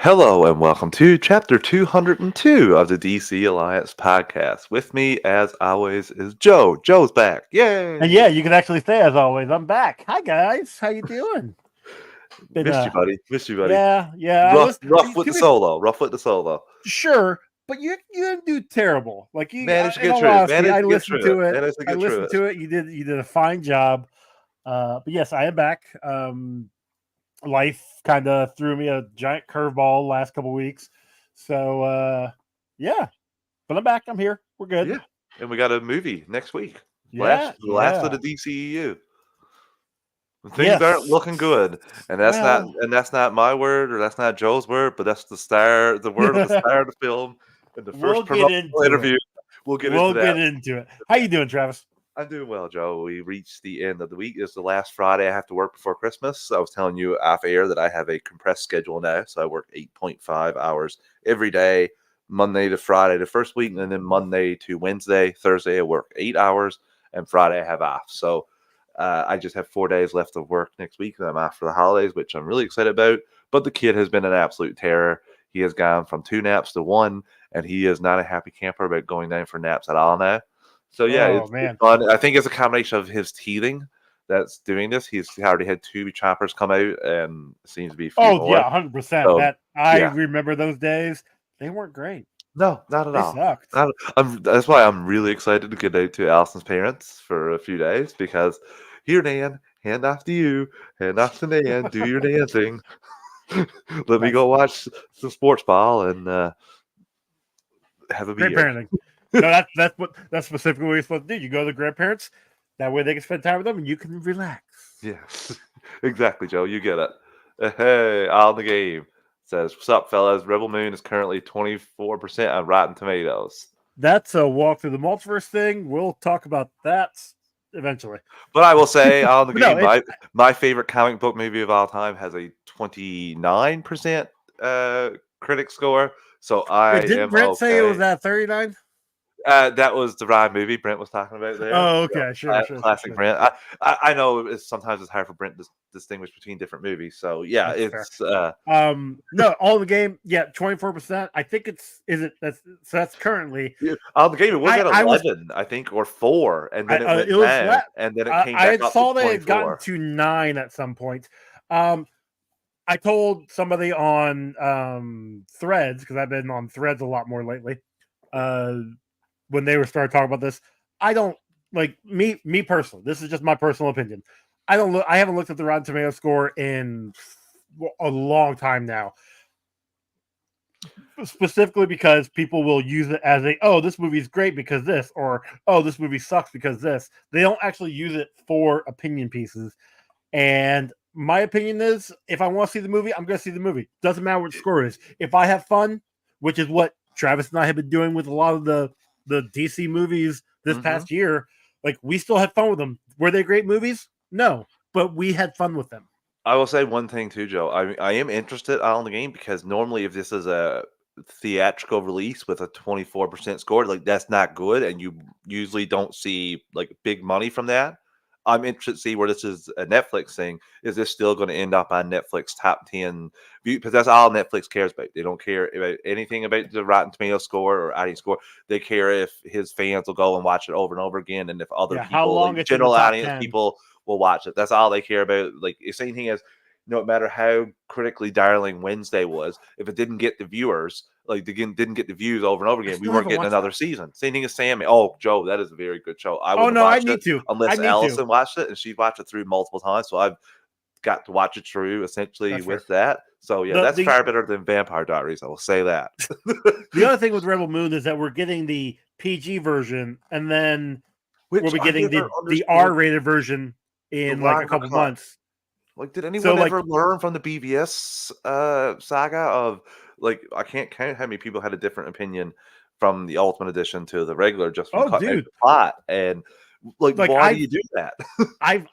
Hello and welcome to chapter 202 of the DC Alliance podcast. With me, as always, is Joe. Joe's back. And Yay! yeah, you can actually say as always, I'm back. Hi guys, how you doing? Been Missed you, buddy. Missed you, buddy. yeah. I Rough, was rough with to the be solo. Rough with the solo. sure, but you didn't do terrible. Managed to In get all through it. honesty, Managed I to get listened through it. to it. Managed to I get through listened it. to it. You did a fine job. But yes, I am back. Life kind of threw me a giant curveball last couple weeks, so yeah. But I'm back. I'm here. We're good. Yeah, and we got a movie next week. Yeah, Last of yeah. the DCEU. Things aren't Yes. looking good, and Well, that's not my word or that's not Joe's word, but that's the word of the star of the film in the we'll first get promotional into it. interview. We'll get into We'll that. get into it. How you doing, Travis? I'm doing well, Joe. We reached the end of the week. It's the last Friday I have to work before Christmas. I was telling you off air that I have a compressed schedule now, so I work 8.5 hours every day, Monday to Friday the first week, and then Monday to Wednesday. Thursday I work 8 hours, and Friday I have off. So I just have 4 days left of work next week, and I'm off for the holidays, which I'm really excited about. But the kid has been an absolute terror. He has gone from 2 naps to one, and he is not a happy camper about going down for naps at all now. So yeah, Oh it's man. fun. I think it's a combination of his teething that's doing this. He's already had two choppers come out, and seems to be a few Oh more. yeah, 100%. So That I yeah, remember those days. They weren't great. no, not at They all. sucked. That's why I'm really excited to get out to Allison's parents for a few days because here, Nan, hand off to you, hand off to Nan, do your Nan thing. Let me Nice. go watch some sports ball and have a Great beer. parenting. No, that's specifically what you're supposed to do. You go to the grandparents, that way they can spend time with them and you can relax. Yes, exactly, Joe. You get it. Hey, on the game says, "What's up, fellas? Rebel Moon is currently 24% on Rotten Tomatoes." That's a walk through the multiverse thing. We'll talk about that eventually. But I will say, on the But no, game, it's my favorite comic book movie of all time has a 29% critic score. So I wait, didn't am Brent say it was okay. at 39? That was the Ryan movie Brent was talking about there. Oh, Yeah, okay, sure. classic Brent. I know sometimes it's hard for Brent to distinguish between different movies. So yeah, That's fair. it's No, all in the game, yeah, 24%. I think that's currently. on the game. It was at I was 11, I think, or 4, and then it went it was down, flat. and then it came I back had up to saw they had gotten 24. to 9 at some point. I told somebody on Threads, because I've been on Threads a lot more lately. When they were started talking about this, I don't like me personally. This is just my personal opinion. I haven't looked at the Rotten Tomato score in a long time now. Specifically because people will use it as this movie's great because this, or this movie sucks because this. They don't actually use it for opinion pieces. And my opinion is, if I want to see the movie, I'm going to see the movie. Doesn't matter what the score is. If I have fun, which is what Travis and I have been doing with a lot of the DC movies this past year, like, we still had fun with them. Were they great movies? No, but we had fun with them. I will say one thing too, Joe. I am interested on the game because normally if this is a theatrical release with a 24% score, like that's not good, and you usually don't see like big money from that. I'm interested to see where this is a Netflix thing. Is this still going to end up on Netflix top 10? Because that's all Netflix cares about. They don't care about anything about the Rotten Tomato score or audience score. They care if his fans will go and watch it over and over again, and if other Yeah, how people, long like it's in the general top audience 10. people, will watch it. That's all they care about. Like, the same thing as no matter how critically darling Wednesday was, if it didn't get the viewers, like didn't get the views over and over again, we still weren't haven't getting watched another that. season. Same thing as Sammy. Oh, Joe, that is a very good show. I Oh wouldn't no, have I watched it need to. unless I need to. Allison watched it, and she watched it through multiple times. So I've got to watch it through essentially That's fair. with that. So yeah, that's far better than Vampire Diaries. I will say that. The other thing with Rebel Moon is that we're getting the PG version, and then we'll Which be I getting never the understood R-rated version the in like a longer couple cut. months. Like, did So anyone ever learn from the BVS saga of, like, I can't count how many people had a different opinion from the Ultimate Edition to the regular just from cutting out dude, the plot, and like why do you do that? I've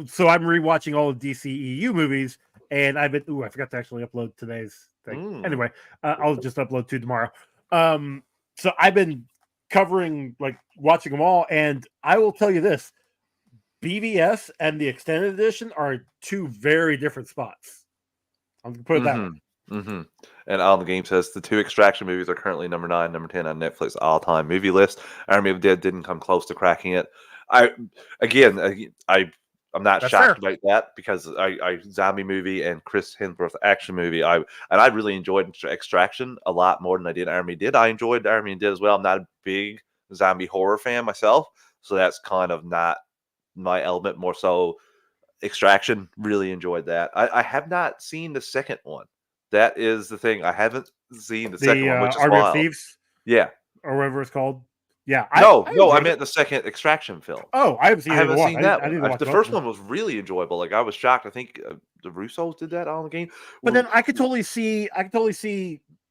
so I'm rewatching all of DCEU movies, and I've been. I forgot to actually upload today's thing. Anyway, I'll just upload 2 tomorrow. So I've been covering, like, watching them all, and I will tell you this: BVS and the extended edition are 2 very different spots. I'm gonna put it that way. And on the game says the 2 Extraction movies are currently number 9, number 10 on Netflix all-time movie list. Army of the Dead didn't come close to cracking it. I'm not That's shocked fair. about that because I zombie movie and Chris Hemsworth action movie. I really enjoyed Extraction a lot more than I did Army Did. I enjoyed Army and Did as well. I'm not a big zombie horror fan myself, so that's kind of not my element. More so, Extraction, really enjoyed that. I have not seen the second one. That is the thing. I haven't seen the second The one, which is Army of wild. Thieves, Yeah. or whatever it's called. Yeah, No, I no, I enjoyed meant it. the second Extraction film. Oh, I haven't seen I either haven't one. seen that I one. need to watch The both of first them. one was really enjoyable. Like, I was shocked. I think the Russos did that on the game. But then I could totally see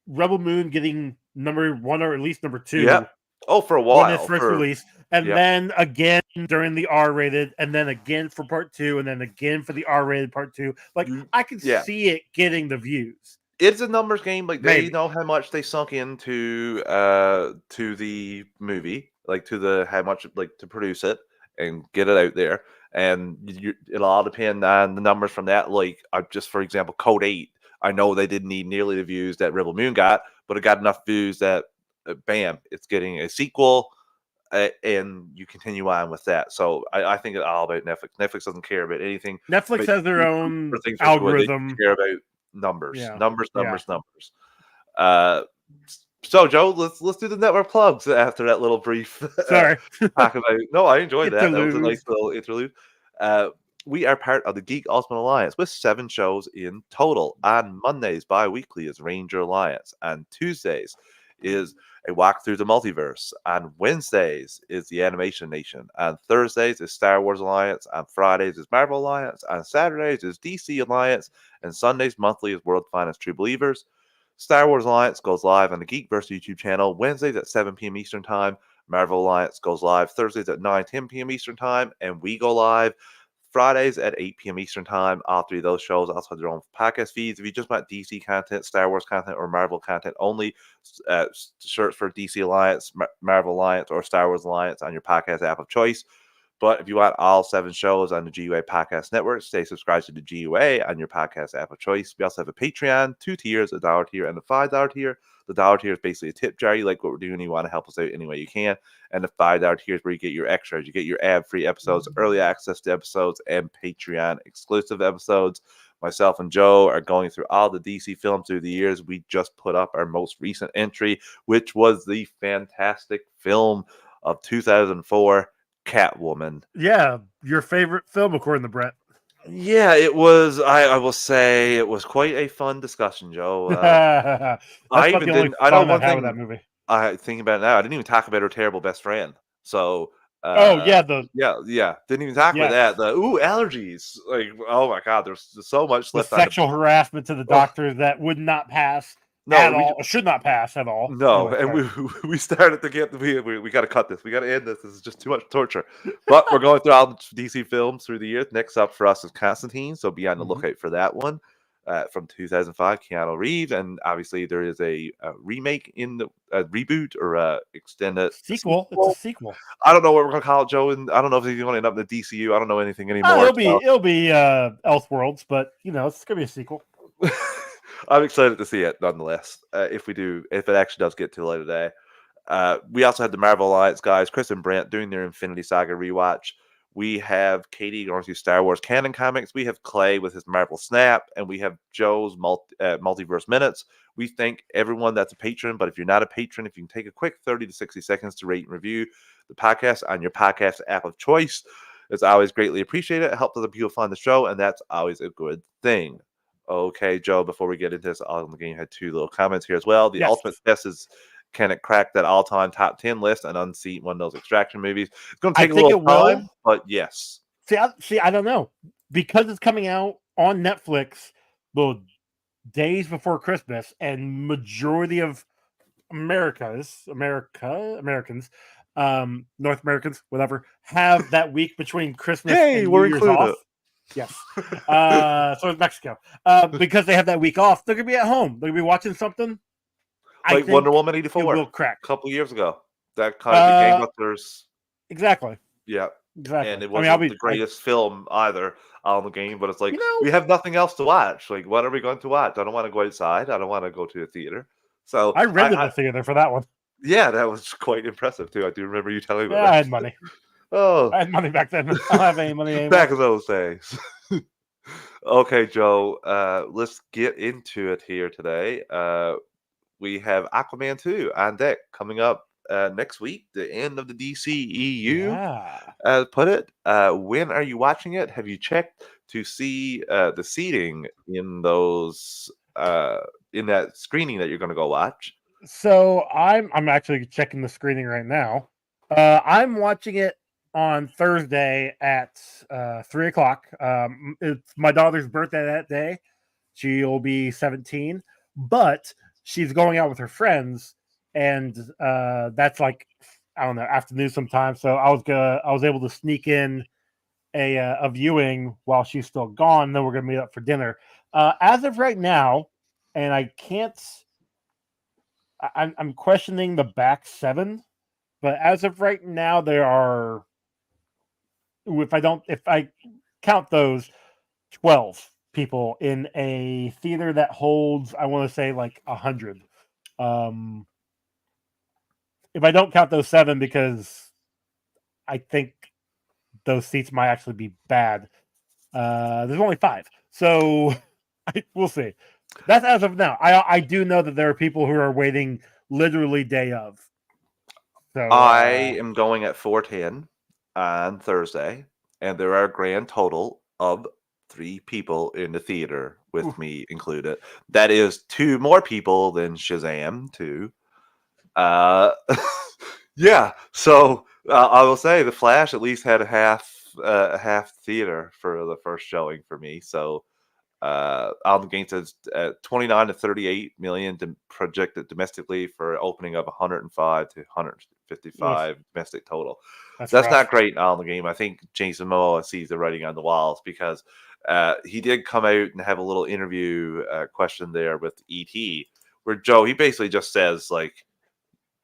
Rebel Moon getting number 1 or at least number 2. Yeah. Oh, for a When it's while. first released, and then again during the R-rated, and then again for part 2, and then again for the R-rated part 2. Like, I could see it getting the views. It's a numbers game. Like, they Maybe. know how much they sunk into to the movie, like to the how much like to produce it and get it out there. And it'll all depend on the numbers from that. Like, just for example, Code 8. I know they didn't need nearly the views that Rebel Moon got, but it got enough views that bam, it's getting a sequel, and you continue on with that. So I think it's all about Netflix. Netflix doesn't care about anything. Netflix has their own things algorithm. They care about numbers, Yeah. numbers. So Joe, let's do the network plugs after that little brief Sorry. talk about. No, I enjoyed that. That was a Interlude. nice little interlude. We are part of the Geek Ultimate Alliance with 7 shows in total. On Mondays, bi-weekly is Ranger Alliance. On Tuesdays is a walk through the multiverse. On Wednesdays is the Animation Nation. On Thursdays is Star Wars Alliance. On Fridays is Marvel Alliance. On Saturdays is DC Alliance. And Sundays monthly is World Finest True Believers. Star Wars Alliance goes live on the Geekverse YouTube channel Wednesdays at 7 p.m. Eastern Time. Marvel Alliance goes live Thursdays at 9-10 p.m. Eastern Time. And we go live Fridays at 8 p.m. Eastern Time. All 3 of those shows also have their own podcast feeds. If you just want DC content, Star Wars content, or Marvel content only, search for DC Alliance, Marvel Alliance, or Star Wars Alliance on your podcast app of choice. But if you want all 7 shows on the GUA Podcast Network, stay subscribed to the GUA on your podcast app of choice. We also have a Patreon, 2 tiers, a $1 tier and a $5 tier. The $1 tier is basically a tip jar. You like what we're doing, you want to help us out any way you can. And the $5 tier is where you get your extras. You get your ad-free episodes, early access to episodes, and Patreon exclusive episodes. Myself and Joe are going through all the DC films through the years. We just put up our most recent entry, which was the fantastic film of 2004, Catwoman. Yeah, your favorite film, according to Brett. Yeah, it was. I will say it was quite a fun discussion, Joe. That's I about even the only didn't. I know fun one I've had with thing. that movie. I think about it now. I didn't even talk about her terrible best friend. So, Oh yeah, didn't even talk about Yes. that. The allergies. Like, oh my god, there's so much the left sexual harassment to the doctor that would not pass at all, should not pass at all. No, Anyway, and we started to get we got to cut this. We got to end this. This is just too much torture. But we're going through all the DC films through the years. Next up for us is Constantine, so be on the lookout for that one. From 2005, Keanu Reeves, and obviously there is a remake in the reboot or extended sequel. It's a sequel. I don't know what we're gonna call it, Joe, and I don't know if he's gonna end up in the DCU. I don't know anything anymore. It'll be Elseworlds, but it's gonna be a sequel. I'm excited to see it nonetheless. If it actually does get to the light of day. We also had the Marvel Alliance guys, Chris and Brent, doing their Infinity Saga rewatch. We have Katie going through Star Wars canon comics. We have Clay with his Marvel Snap, and we have Joe's Multiverse Minutes. We thank everyone that's a patron, but if you're not a patron, if you can take a quick 30 to 60 seconds to rate and review the podcast on your podcast app of choice, it's always greatly appreciated. It helps other people find the show, and that's always a good thing. Okay, Joe, before we get into this, All in the Game had 2 little comments here as well. The ultimate test is, can it crack that all-time top 10 list and unseat one of those Extraction movies? It's going to take a little time, but yes. See, I don't know. Because it's coming out on Netflix the days before Christmas, and majority of Americans, North Americans, whatever, have that week between Christmas and New Year's off. Yes. So it's Mexico. Because they have that week off, they're going to be at home. They're going to be watching something. Like Wonder Woman 84. It will crack. A couple years ago. That kind of Gangbusters. Exactly. Yeah. exactly. and it I mean, I'll wasn't be the greatest film either on the game. But it's like you know, we have nothing else to watch. Like, what are we going to watch? I don't want to go outside. I don't want to go to a theater. So I rented the theater for that one. yeah, that was quite impressive too. I do remember you telling me Yeah, about I that. had money. Oh, I had money back then. I don't have any money anymore. back in those days. Okay, Joe. Let's get into it here today. We have Aquaman 2 on deck coming up next week, the end of the DCEU, Yeah. as put it. When are you watching it? Have you checked to see the seating in those in that screening that you're going to go watch? So I'm actually checking the screening right now. I'm watching it on Thursday at 3 o'clock. It's my daughter's birthday that day. She'll be 17, but she's going out with her friends, and that's like I don't know afternoon sometime. So I was able to sneak in a viewing while she's still gone. Then we're gonna meet up for dinner. As of right now, and I can't. I'm questioning the back seven, but as of right now, there are if I count those 12 people in a theater that holds I want to say like 100. Um, if I don't count those seven because I think those seats might actually be bad. There's only five, so we'll see. That's as of now. I do know that there are people who are waiting literally day of. So I am going at 4:10 on Thursday, and there are a grand total of 3 people in the theater with me included. That is 2 more people than Shazam 2. Uh, yeah, so, I will say The Flash at least had a half theater for the first showing for me, so on the game says 29 to 38 million projected domestically for opening of 105 to oof, 155 domestic total. that's That's not rough. great on the game. I think Jason Momoa sees the writing on the walls because he did come out and have a little interview question there with ET, where Joe he basically just says like,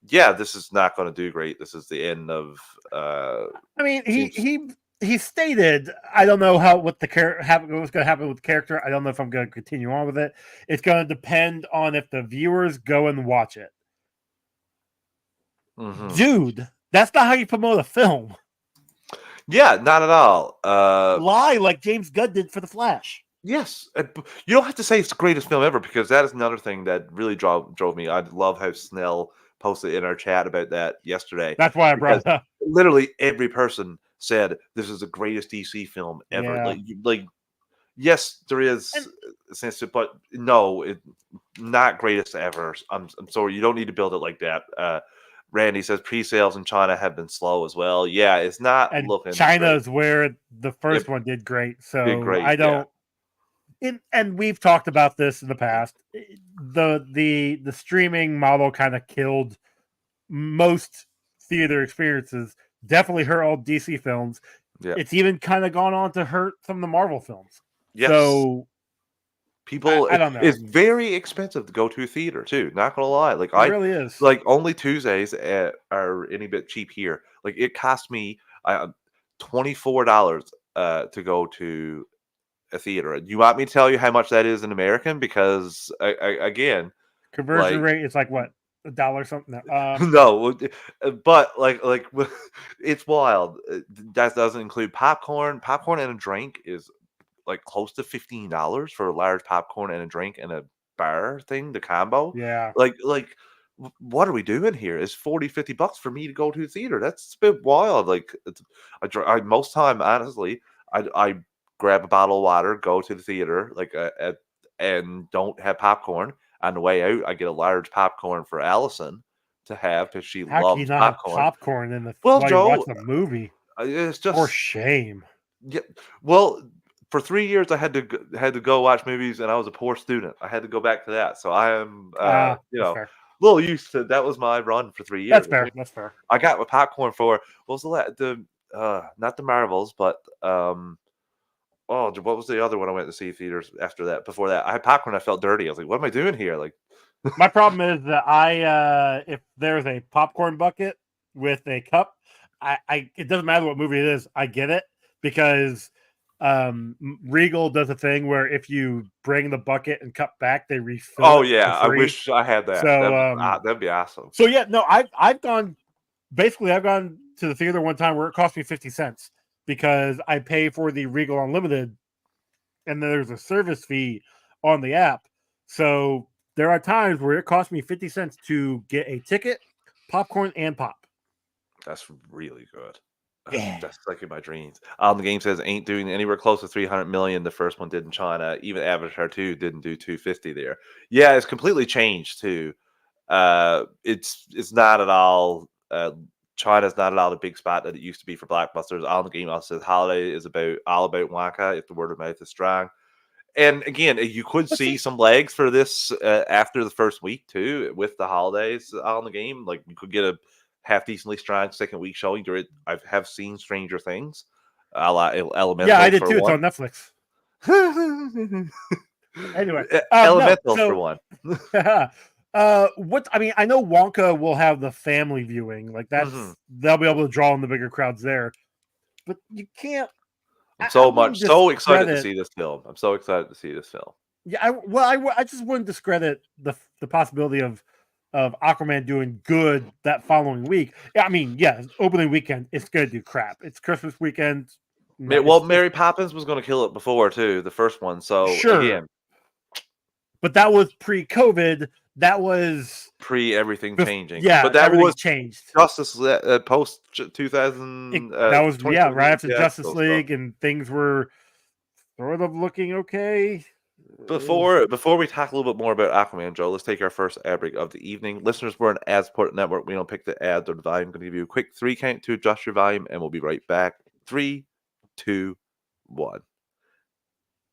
"Yeah, this is not going to do great. This is the end of." I mean, James. he stated, I don't know how what's going to happen with the character. I don't know if I'm going to continue on with it. It's going to depend on if the viewers go and watch it. Mhm. Dude, that's not how you promote a film. Yeah, not at all. Lie like James Gunn did for The Flash. Yes, you don't have to say it's the greatest film ever because that is another thing that really drove me. I love how Snell posted in our chat about that yesterday That's why I brought because it up. literally every person said this is the greatest DC film ever. Yeah. Yes, there And is a sense to, but no, not greatest ever. I'm sorry, you don't need to build it like that. Randy says pre-sales in China have been slow as well. Yeah, it's not and looking China great. is where the It first one did great. did So great, I yeah. don't and we've talked about this in the past. The streaming model kind of killed most theater experiences. Definitely hurt all DC films. Yeah. It's even kind of gone on to hurt some of the Marvel films. Yes. So People I don't know. it's very expensive to go to a theater too, not gonna lie. Like, It really is. only Tuesdays, are any bit cheap here. Like, it cost me, $24, to go to a theater. You want me to tell you how much that is in American? Because, again, Conversion like rate is like what $1 something. No, no, but, it's wild. That doesn't include popcorn. Popcorn and a drink is like close to $15 for a large popcorn and a drink and a bar thing, the combo. yeah. What are we doing here? It's 40, $50 for me to go to the theater. That's a bit wild. Like most time, honestly, I grab a bottle of water, go to the theater, and don't have popcorn. On the way out, I get a large popcorn for Allison to have because she How can you loves not have popcorn. popcorn Well, while you're Joe, watching a movie? it's For just shame. yeah. Well, for 3 years, I had to go watch movies, and I was a poor student. I had to go back to that. So I am, That's fair. a little used to that was my run for 3 years. That's fair. That's fair. I got my popcorn for what was not the Marvels, but what was the other one I went to see theaters after that? Before that, I had popcorn. I felt dirty. I was like, "What am I doing here?" Like, My problem is that if there's a popcorn bucket with a cup, it doesn't matter what movie it is. I get it because Regal does a thing where if you bring the bucket and cut back, they refill Oh it for yeah, I free. wish I had that. So That'd be awesome. so yeah, no, I've gone to the theater one time where it cost me 50 cents because I pay for the Regal Unlimited and then there's a service fee on the app. So there are times where it costs me 50 cents to get a ticket, popcorn, and pop. That's really good. Yeah. That's like in my dreams. The game says ain't doing anywhere close to 300 million. The first one did in China. Even Avatar 2 didn't do 250 there. Yeah, it's completely changed too. It's not at all. China's not at all the big spot that it used to be for blockbusters. On the game also says holiday is all about Wonka if the word of mouth is strong. And again, you could see some legs for this after the first week too, with the holidays on the game. Like you could get a half decently strong second week showing. I have seen Stranger Things, a la Elemental. Yeah, I did for too. one. It's on Netflix. Anyway, Elemental no, for one. what I mean, I know Wonka will have the family viewing, like that's they'll be able to draw in the bigger crowds there, but you can't. I'm so excited to discredit- see this film. I'm so excited to see this film. Yeah, I just wouldn't discredit the possibility of Aquaman doing good that following week. Yeah, I mean, yeah, opening weekend it's gonna do crap. It's Christmas weekend. Well, Mary Poppins was going to kill it before too, the first one. So Sure. again, but that was pre-COVID. That was pre everything changing. Yeah, but that everything was changed. Justice post 2000. That was right after Justice so League, and things were sort of looking okay. Before we talk a little bit more about Aquaman, Joe, let's take our first ad break of the evening. Listeners, we're an ad-supported network. We don't pick the ads or the volume. I'm going to give you a quick 3 count to adjust your volume, and we'll be right back. 3, 2, 1.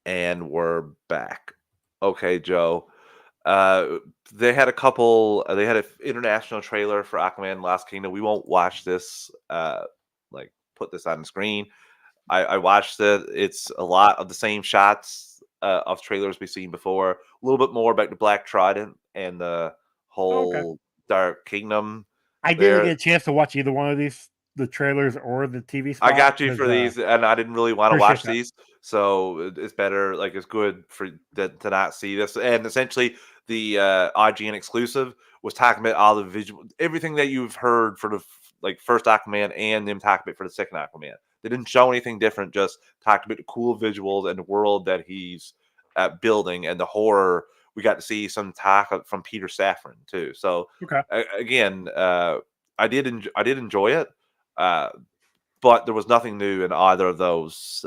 And we're back. Okay, Joe. They had they had an international trailer for Aquaman Last Kingdom. We won't watch this, put this on the screen. I watched it. It's a lot of the same shots of trailers we've seen before. A little bit more about the Black Trident and the whole Dark Kingdom. I didn't get a chance to watch either one of these, the trailers or the TV spot. I got you for these, and I didn't really want to watch these, so it's better. Like it's good for to not see this. And essentially, the IGN exclusive was talking about all the visual, everything that you've heard for the first Aquaman, and them talking about for the second Aquaman. They didn't show anything different. Just talked about the cool visuals and the world that he's building and the horror. We got to see some talk from Peter Safran too. So again, I did enjoy it. But there was nothing new in either of those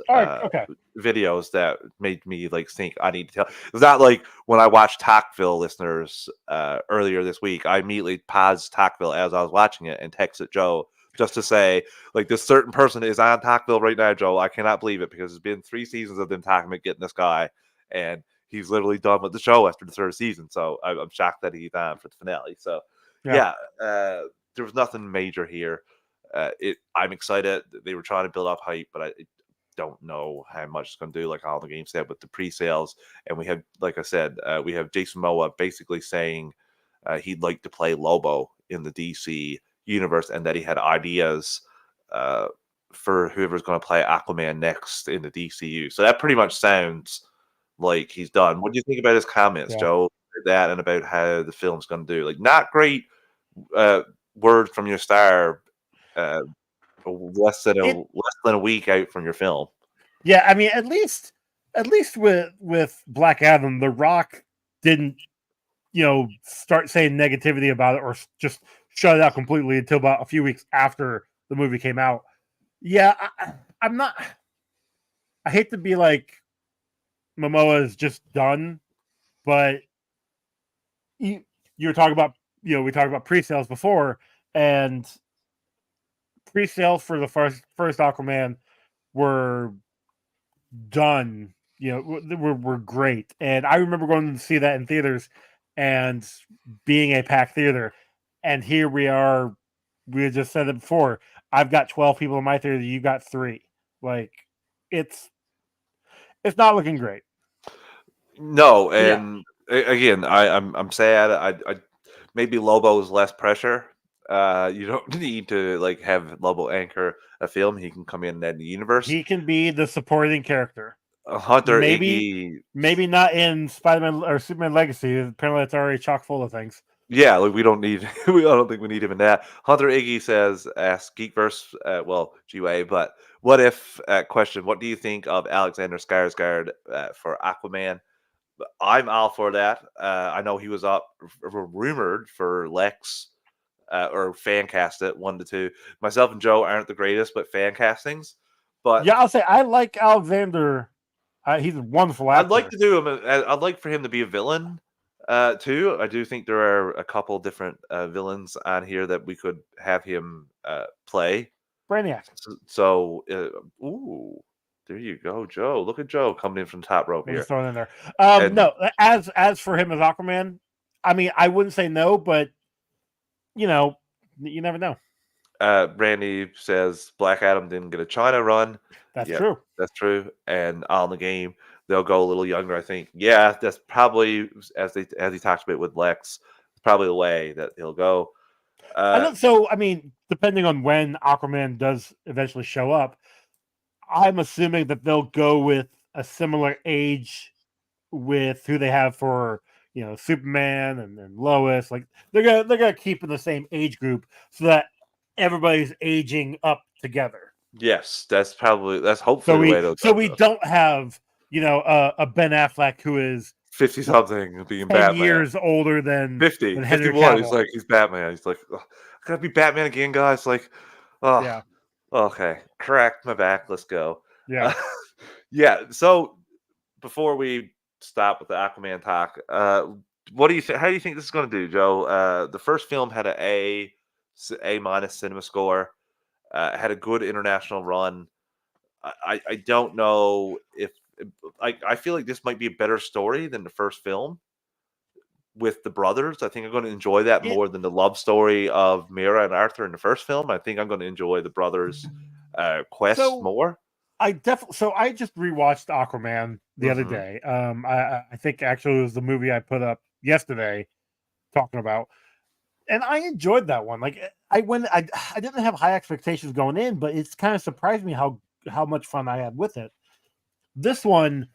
videos that made me think I need to tell. It's not like when I watched Talkville, listeners, earlier this week, I immediately paused Talkville as I was watching it and texted Joe just to say, this certain person is on Talkville right now, Joe. I cannot believe it because it's been 3 seasons of them talking about getting this guy, and he's literally done with the show after the 3rd season. So I'm shocked that he's on for the finale. So there was nothing major here. I'm excited. They were trying to build up hype, but I don't know how much it's going to do. Like all the games said with the pre-sales, and we have, like I said, we have Jason Momoa basically saying he'd like to play Lobo in the DC universe, and that he had ideas for whoever's going to play Aquaman next in the DCU. So that pretty much sounds like he's done. What do you think about his comments, Joe? That and about how the film's going to do? Not great word from your star. Less than a week out from your film. Yeah, I mean, at least with Black Adam, The Rock didn't, start saying negativity about it or just shut it out completely until about a few weeks after the movie came out. Yeah, I'm not. I hate to be like Momoa is just done, but you were talking about, we talked about pre-sales before, and pre-sales for the first Aquaman were done, were great. And I remember going to see that in theaters and being a packed theater. And here we are, we just said it before, I've got 12 people in my theater, you got 3. It's not looking great. No, and again, I'm sad. I maybe Lobo's less pressure. You don't need to like have Lobo anchor a film. He can come in the universe. He can be the supporting character. Hunter Maybe Iggy. not in Spider-Man or Superman Legacy. Apparently, it's already chock full of things. Yeah, like we don't need. I don't think we need him in that. Hunter Iggy says, "Ask Geekverse." Well, GWA, but what if? Question: what do you think of Alexander Skarsgård for Aquaman? I'm all for that. I know he was up rumored for Lex or fan cast it 1 to 2. Myself and Joe aren't the greatest, but fan castings. But Yeah, I'll say I like Alexander. He's a wonderful I'd actor. like to do him. I'd like for him to be a villain too. I do think there are a couple different villains on here that we could have him play. Brainiac. So, ooh, there you go, Joe. Look at Joe coming in from the top rope I'm here. just throwing it in there. And No, as for him as Aquaman, I mean, I wouldn't say no, but you never know. Randy says Black Adam didn't get a China run. That's Yep, true. that's true. And on the game, they'll go a little younger, I think. Yeah, that's probably as he talks about with Lex, probably the way that he'll go. I mean, depending on when Aquaman does eventually show up, I'm assuming that they'll go with a similar age with who they have for Superman and Lois. Like they're gonna keep in the same age group so that everybody's aging up together. Yes, that's hopefully the way they'll So go. we don't have a Ben Affleck who is 50 something being 10 Batman. years older than 50, Henry 51. Cavill. He's Batman. He's like, oh, I gotta be Batman again, guys. Like, oh, Yeah. Okay, cracked my back. Let's go. Yeah. Yeah. So before we stop with the Aquaman talk, what do you think? How do you think this is going to do, Joe? The first film had A minus cinema score, had a good international run. I don't know if I feel like this might be a better story than the first film with the brothers. I think I'm going to enjoy that more than the love story of Mira and Arthur in the first film. I think I'm going to enjoy the brothers' quest more. I just rewatched Aquaman the other day. I think actually it was the movie I put up yesterday talking about, and I enjoyed that one. Like I didn't have high expectations going in, but it's kind of surprised me how much fun I had with it. This one,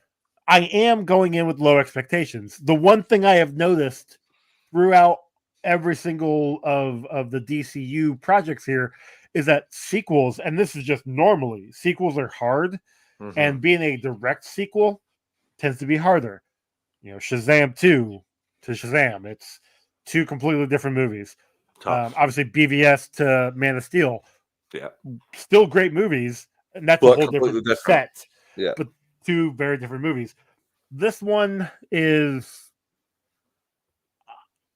I am going in with low expectations. The one thing I have noticed throughout every single of the DCU projects here is that sequels, and this is just normally, sequels are hard, and being a direct sequel tends to be harder. Shazam 2 to Shazam, it's two completely different movies. Obviously, BVS to Man of Steel, yeah, still great movies, and that's a whole different set. Yeah, but two very different movies. This one is,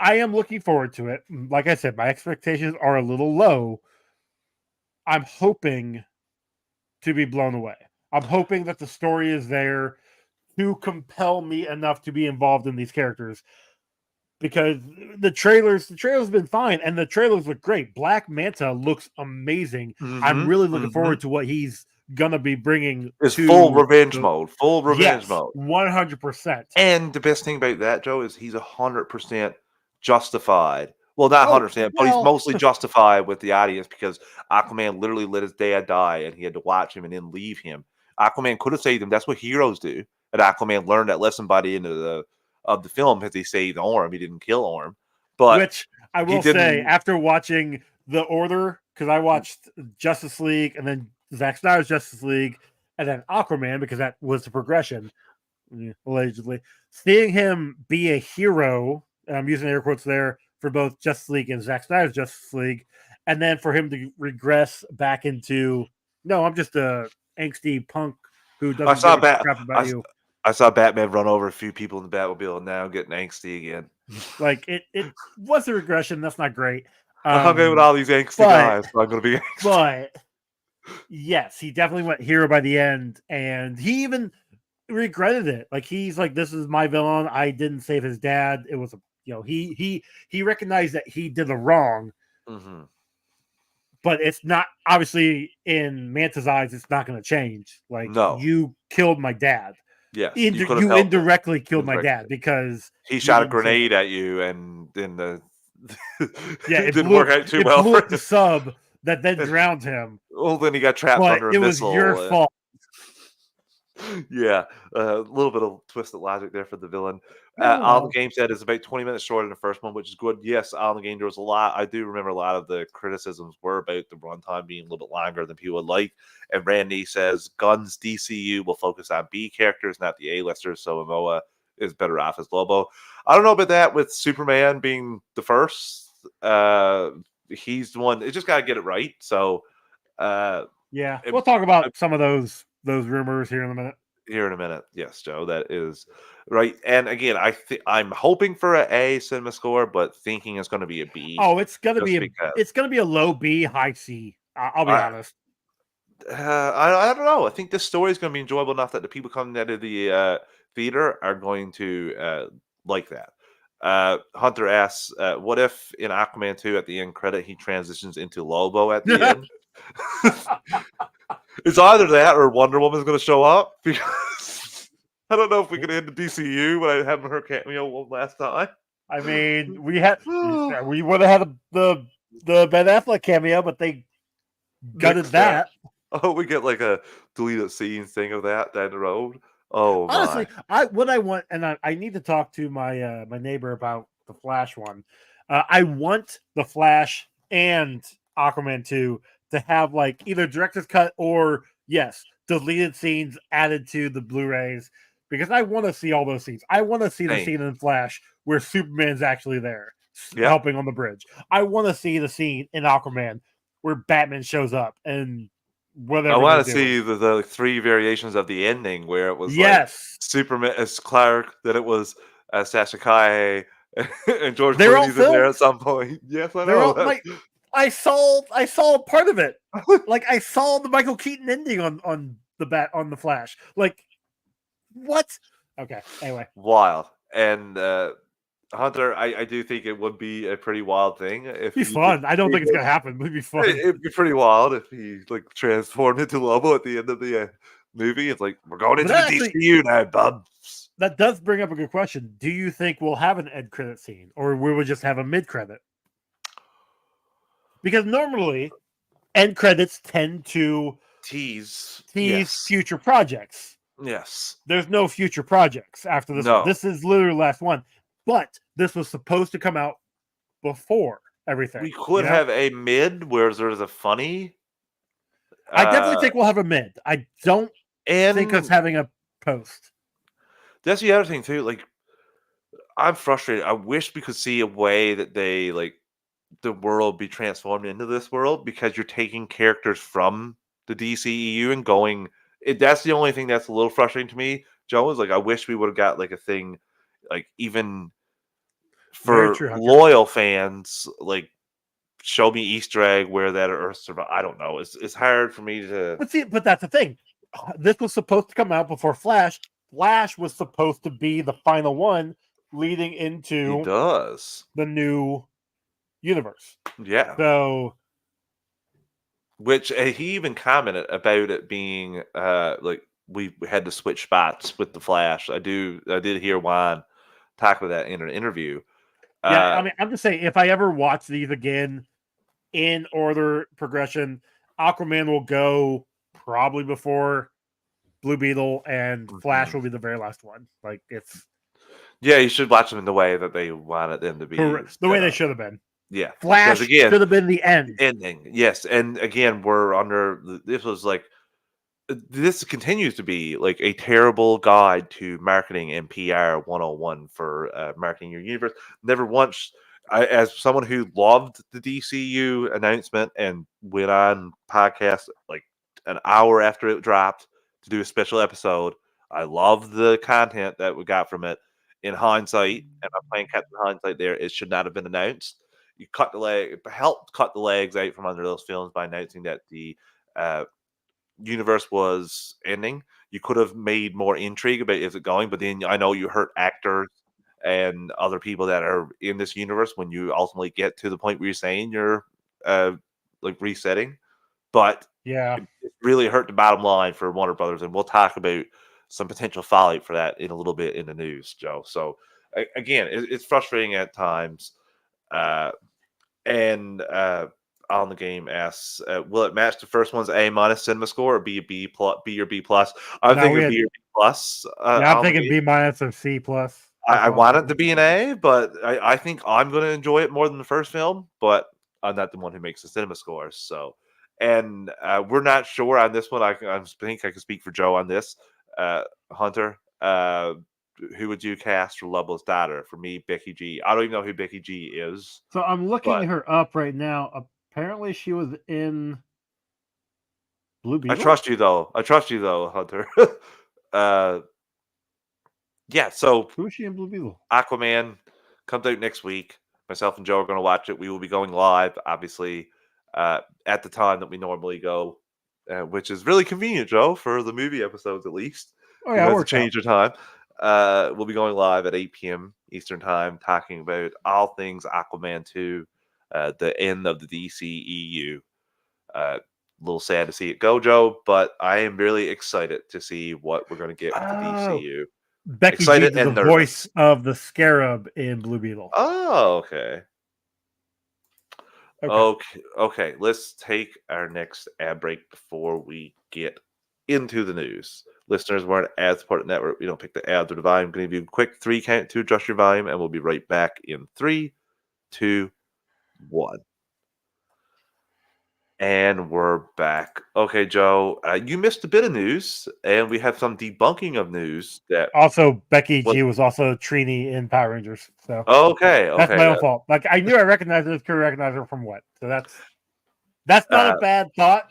I am looking forward to it. Like I said, my expectations are a little low. I'm hoping to be blown away. I'm hoping that the story is there to compel me enough to be involved in these characters, because the trailers have been fine, and the trailers look great. Black Manta looks amazing. I'm really looking forward to what he's gonna be bringing. It's full revenge mode. Full revenge mode. 100%. And the best thing about that, Joe, is he's 100% justified. Well, not 100%, but he's mostly justified with the audience, because Aquaman literally let his dad die, and he had to watch him and then leave him. Aquaman could have saved him. That's what heroes do. And Aquaman learned that lesson by the end of the film, as he saved Orm. He didn't kill Orm. But which I will say, after watching The Order, because I watched Justice League and then Zack Snyder's Justice League and then Aquaman, because that was the progression, allegedly. Seeing him be a hero, and I'm using air quotes there, for both Justice League and Zack Snyder's Justice League, and then for him to regress back into, no, I'm just a angsty punk who doesn't give a crap about you. I saw Batman run over a few people in the Batmobile, and now I'm getting angsty again. Like, it was a regression. That's not great. I hung out with all these angsty guys, so I'm going to be angsty. But, yes, he definitely went hero by the end, and he even regretted it. Like, he's like, this is my villain. I didn't save his dad. It was he recognized that he did the wrong. But it's not, obviously, in Manta's eyes, it's not going to change. Like, you killed my dad. Yes, you indirectly killed my dad because he shot a grenade at you, and then Yeah, it didn't work out too well blew for up the him. sub that then drowned him. Well, then he got trapped But under a it was your missile. fault. Yeah, a little bit of twisted logic there for the villain. Oh All the well. game said is about 20 minutes shorter than the first one, which is good. Yes, on the game there was a lot. I do remember a lot of the criticisms were about the runtime being a little bit longer than people would like. And Randy says Guns DCU will focus on B characters, not the A-listers. So Momoa is better off as Lobo. I don't know about that with Superman being the first. He's the one. It just got to get it right. So. Yeah, it- we'll talk about some of those rumors here in a minute. Here in a minute, yes, Joe, that is right. And again, I'm hoping for a cinema score, but thinking it's going to be a B. Oh, it's gonna just be because a low B, high C. I'll be I, honest. I don't know. I think this story is going to be enjoyable enough that the people coming out of the theater are going to like that. Hunter asks, "What if in Aquaman 2 at the end credit he transitions into Lobo at the end?" It's either that or Wonder Woman's going to show up because I don't know if we can end the DCU, but I haven't heard cameo one last time. I mean, we would have had the Ben Affleck cameo, but they gutted that. Oh, we get like a deleted scene thing of that down the road. Oh, honestly, my. I want, and I need to talk to my my neighbor about the Flash one. I want the Flash and Aquaman 2 to have like either director's cut or yes, deleted scenes added to the Blu-rays because I want to see all those scenes. I want to see the scene in Flash where Superman's actually there helping on the bridge. I want to see the scene in Aquaman where Batman shows up and whatever. I want to see the three variations of the ending where it was like Superman as Clark, then it was Sasha Kaye, and George Clooney's in there at some point. Yes, I know. I saw part of it. Like I saw the Michael Keaton ending on the Flash. Like what? Okay. Anyway, wild. And Hunter, I do think it would be a pretty wild thing. It'd be fun. I don't think it's gonna happen. It'd be fun. It'd be pretty wild if he like transformed into Lobo at the end of the movie. It's like we're going into the DCU now, bubs. That does bring up a good question. Do you think we'll have an end credit scene, or we will just have a mid credit? Because normally, end credits tend to tease future projects. Yes. There's no future projects after this one. This is literally the last one. But this was supposed to come out before everything. We could have a mid where there's a funny. I definitely think we'll have a mid. I don't think us having a post. That's the other thing too. Like, I'm frustrated. I wish we could see a way that they like the world be transformed into this world because you're taking characters from the DCEU and going. That's the only thing that's a little frustrating to me. Joe is like, I wish we would have got like a thing, like even for loyal fans, like show me Easter egg where that Earth survived. I don't know. It's hard for me to. But that's the thing. This was supposed to come out before Flash. Flash was supposed to be the final one leading into the new universe. Yeah. So, which he even commented about it being like we had to switch spots with the Flash. I did hear Juan talk about that in an interview. Yeah, I mean, I'm just saying, if I ever watch these again in order progression, Aquaman will go probably before Blue Beetle, and Flash will be the very last one. Like it's. Yeah, you should watch them in the way that they wanted them to be. The way they should have been. Yeah, Flash should have been the ending. Yes, and again, we're under. This was like. This continues to be like a terrible guide to marketing and PR 101 for marketing your universe. Never once, as someone who loved the DCU announcement and went on podcast like an hour after it dropped to do a special episode, I loved the content that we got from it. In hindsight, and I'm playing Captain Hindsight there, it should not have been announced. You helped cut the legs out from under those films by announcing that the universe was ending. You could have made more intrigue about is it going, but then I know you hurt actors and other people that are in this universe when you ultimately get to the point where you're saying you're like resetting. But yeah, it really hurt the bottom line for Warner Brothers, and we'll talk about some potential fallout for that in a little bit in the news, Joe. So again, it's frustrating at times. And on the game asks, will it match the first one's A- cinema score or be a B plus, B or B plus? I'm No, we thinking had, B or B plus. yeah, I'm On the thinking game. B minus or C plus. I want it to be an A, but I think I'm going to enjoy it more than the first film. But I'm not the one who makes the cinema scores, so. And we're not sure on this one. I think I can speak for Joe on this. Hunter, who would you cast for Loveless Daughter? For me, Becky G. I don't even know who Becky G is. So I'm looking But her up right now. Apparently, she was in Blue I Beetle. trust you though. Hunter. uh, yeah. So Who is she in Blue Beetle? Aquaman comes out next week. Myself and Joe are going to watch it. We will be going live, obviously, at the time that we normally go, which is really convenient, Joe, for the movie episodes at least. Oh We yeah, it don't have to works out. change the time. We'll be going live at 8 p.m. Eastern Time, talking about all things Aquaman 2, the end of the DCEU. Little sad to see it go, Joe, but I am really excited to see what we're going to get with the Oh, DCU. Becky G Excited is the and voice nervous. of the Scarab in Blue Beetle. Oh, okay. Okay. Okay. Let's take our next ad break before we get into the news. Listeners, we're an ad-supported network. We don't pick the ads or the volume. I'm going to give you a quick 3 count to adjust your volume, and we'll be right back in 3, 2, 1. And we're back. Okay, Joe, you missed a bit of news, and we have some debunking of news that Also, Becky was G was also Trini in Power Rangers. So okay. that's Okay, my own fault. Like I knew I recognized her, couldn't recognize her from what. So that's not a uh, bad thought,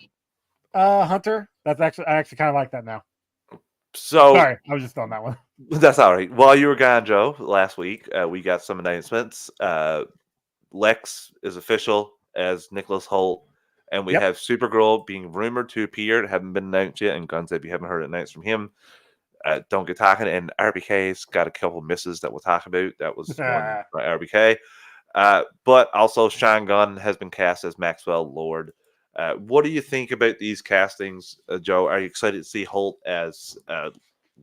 Hunter. I actually kind of like that now. so Sorry, I was just on that one. that's all right. While you were gone, Joe, last week we got some announcements. Lex is official as Nicholas Holt, and we Yep. have Supergirl being rumored to appear. It haven't been announced yet, and Gunn said if you haven't heard it announced from him, don't get talking. And RBK's got a couple misses that we'll talk about. That was one by RBK. But also, Sean Gunn has been cast as Maxwell Lord. What do you think about these castings, Joe? Are you excited to see Holt as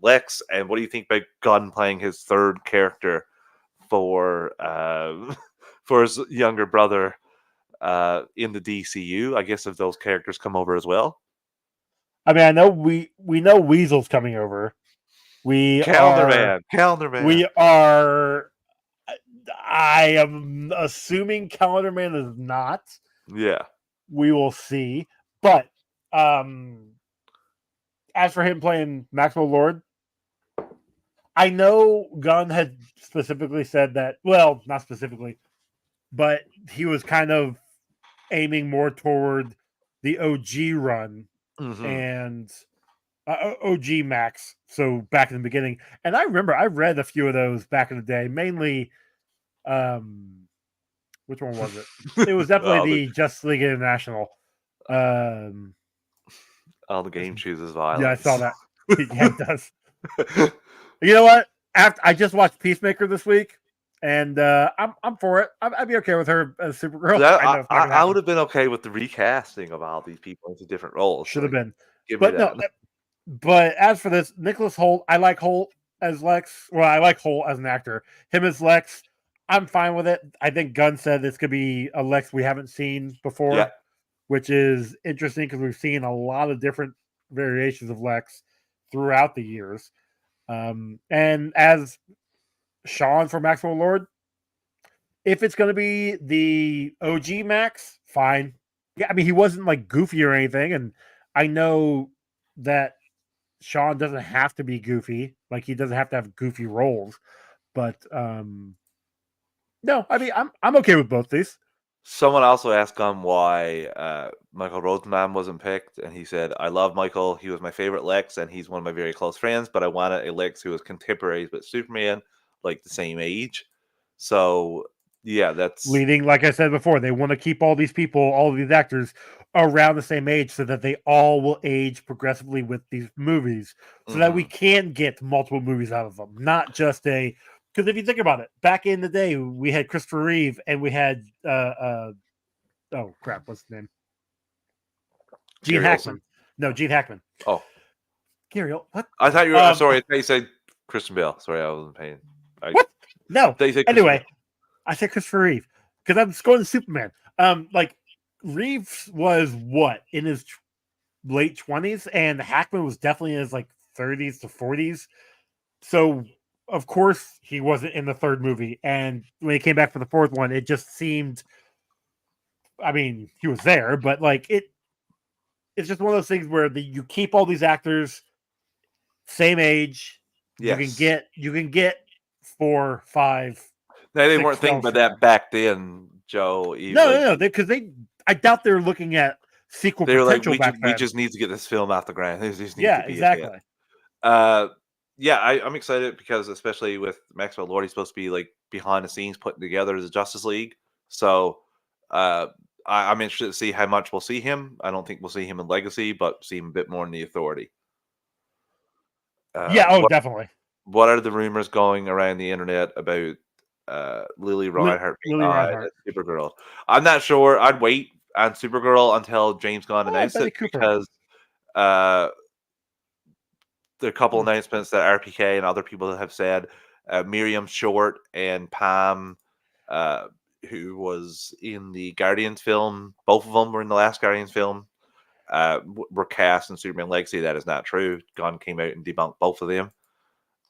Lex? And what do you think about Gunn playing his third character for for his younger brother in the DCU? I guess if those characters come over as well. I mean, I know we know Weasel's coming over. Calendar Man. We are. I am assuming Calendar Man is not. Yeah. We will see. But as for him playing Maxwell Lord, I know Gunn had specifically said that. Well, not specifically, but he was kind of aiming more toward the OG run Mm-hmm. and OG Max. So back in the beginning, and I remember I read a few of those back in the day. Mainly, which one was it? It was definitely the Justice League International. All the game chooses Yeah, I violence. saw that. Yeah, it does. You know what? After I just watched Peacemaker this week, and I'm for it. I'd be okay with her as Supergirl. I know it's not gonna I would happen. have been okay with the recasting of all these people into different roles. Should have Like, been, give me but no. that. But as for this, Nicholas Holt, I like Holt as Lex. Well, I like Holt as an actor. Him as Lex, I'm fine with it. I think Gunn said this could be a Lex we haven't seen before, Yeah. which is interesting because we've seen a lot of different variations of Lex throughout the years. And as Sean for Maxwell Lord, if it's going to be the OG Max, fine. Yeah, I mean, he wasn't like goofy or anything. And I know that Sean doesn't have to be goofy. Like, he doesn't have to have goofy roles. But no, I mean, I'm okay with both these. Someone also asked him why Michael Rosenbaum wasn't picked, and he said, "I love Michael. He was my favorite Lex, and he's one of my very close friends. But I wanted a Lex who was contemporaries with Superman, like the same age." So yeah, that's Leading, like I said before, they want to keep all these people, all of these actors around the same age so that they all will age progressively with these movies so that we can get multiple movies out of them. Not just a, because if you think about it, back in the day, we had Christopher Reeve and we had, oh crap, what's his name? Gene Gary Hackman. Olsen. No, Gene Hackman. Oh, Gary, what? I thought you were sorry. I thought you said Christian Bale. Sorry, I wasn't paying. What? No. They said Anyway, I said Christopher Reeve. because I'm just going to Superman. Like Reeves was what in his late 20s, and Hackman was definitely in his like 30s to 40s. So of course he wasn't in the third movie, and when he came back for the fourth one, it just seemed. I mean, he was there, but like it's just one of those things where you keep all these actors same age. Yes. You can get 4, 5, Now, they 6 weren't thinking films about from that them. back then, Joe. No, Like, no, no, because I doubt they're looking at sequel they were like, potential back we then. just need to get this film off the ground. This just needs Yeah, to be a hit. exactly. Uh, yeah, I'm excited because especially with Maxwell Lord, he's supposed to be like behind the scenes putting together the Justice League. So uh, I'm interested to see how much we'll see him. I don't think we'll see him in Legacy, but see him a bit more in the Authority. Yeah, oh, What definitely. are the rumors going around the internet about Lily Reinhart being Lily on Reinhart. as Supergirl? I'm not sure. I'd wait on Supergirl until James Gunn Oh, announced Betty it Cooper. because uh, there are a couple announcements that RPK and other people have said. Miriam Short and Pam, uh, who was in the Guardians film, both of them were in the last Guardians film, were cast in Superman Legacy. That is not true. Gunn came out and debunked both of them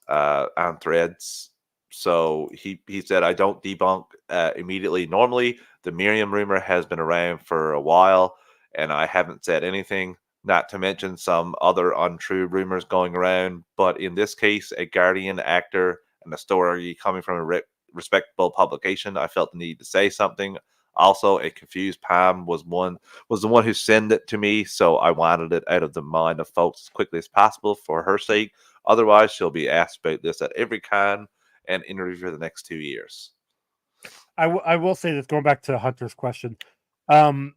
on Threads. So he said, I don't debunk immediately. Normally, the Miriam rumor has been around for a while, and I haven't said anything, not to mention some other untrue rumors going around. But in this case, a Guardian actor and a story coming from a respectable publication, I felt the need to say something. Also, a confused Pam was the one who sent it to me, so I wanted it out of the mind of folks as quickly as possible for her sake. Otherwise, she'll be asked about this at every con and interview for the next 2 years. I will say this, going back to Hunter's question. Um,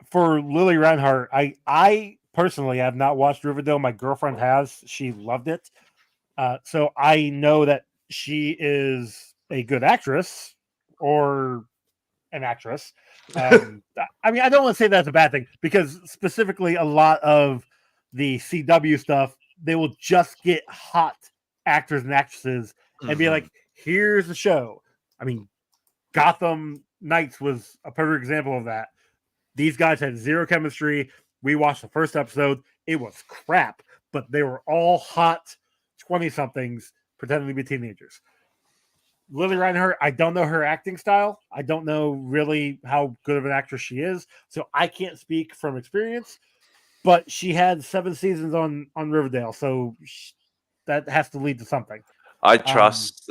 for Lily Reinhart, I personally have not watched Riverdale. My girlfriend has. She loved it. So I know that she is a good actress or an actress. I mean, I don't want to say that's a bad thing because specifically a lot of the CW stuff, they will just get hot actors and actresses and be Mhm. like, here's the show. I mean, Gotham Knights was a perfect example of that. These guys had zero chemistry. We watched the first episode. It was crap, but they were all hot 20 somethings pretending to be teenagers. Lily Reinhart, I don't know her acting style. I don't know really how good of an actress she is. So I can't speak from experience, but she had 7 seasons on Riverdale. So that has to lead to something. I trust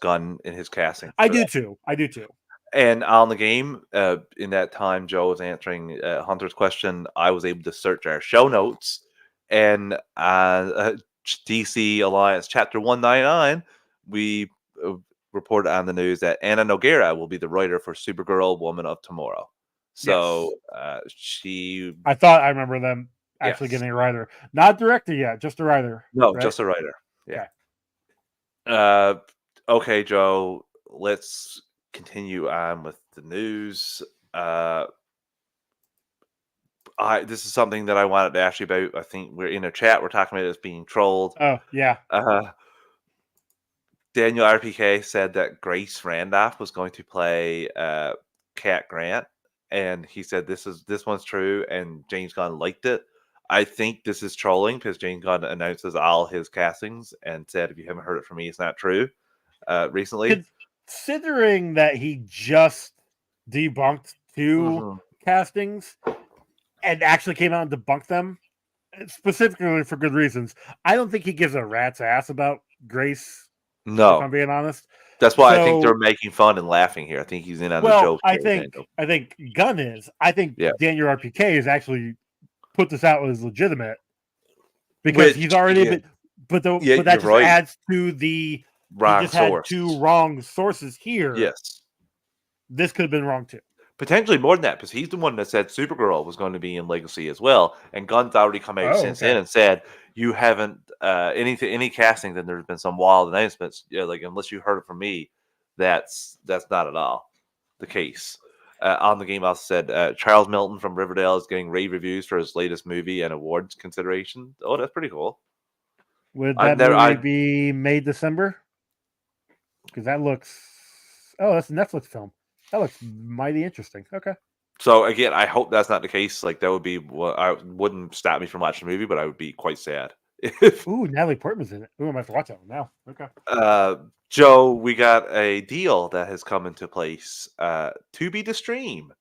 Gunn in his casting I for do that. too. I do too. And on the game, in that time Joe was answering Hunter's question, I was able to search our show notes, and DC Alliance Chapter 199, we uh, reported on the news that Anna Noguera will be the writer for Supergirl Woman of Tomorrow. Yes. So she, I thought I remember them actually yes, getting a writer. Not director yet, just a writer, no, right? just a writer. Yeah. Okay. Uh, okay, Joe, let's continue on with the news. Uh, this is something that I wanted to ask you about. I think we're in a chat. We're talking about it being trolled. Oh, yeah. Uh, Daniel RPK said that Grace Randolph was going to play Cat Grant, and he said this one's true, and James Gunn liked it. I think this is trolling because James Gunn announces all his castings and said, "If you haven't heard it from me, it's not true." Recently, Considering that he just debunked 2 hmm castings and actually came out and debunked them, specifically for good reasons, I don't think he gives a rat's ass about Grace, if no, I'm being honest. that's why I think they're So, making fun and laughing here. I think he's in on the well, joke here, Daniel. I think Gunn is. I think Yeah, Daniel RPK has actually put this out as legitimate because which he's already yeah, been. yeah, But that you're just right. adds to the he Wrong just had 2 source. wrong sources here. Yes. This could have been wrong too. Potentially more than that, because he's the one that said Supergirl was going to be in Legacy as well, and Gunn's already come out Oh, since then okay. and said you haven't any casting. Then there's been some wild announcements. Yeah, like unless you heard it from me, that's not at all the case. On the game, also said Charles Milton from Riverdale is getting rave reviews for his latest movie and awards consideration. Oh, that's pretty cool. Would I've that never, movie I be May December? Because that looks Oh, that's a Netflix film. That looks mighty interesting. Okay. So again, I hope that's not the case. Like that would be what I wouldn't stop me from watching the movie, but I would be quite sad if Ooh, Natalie Portman's in it. Ooh, I'm gonna have to watch that one now. Okay. Joe, we got a deal that has come into place to be to stream.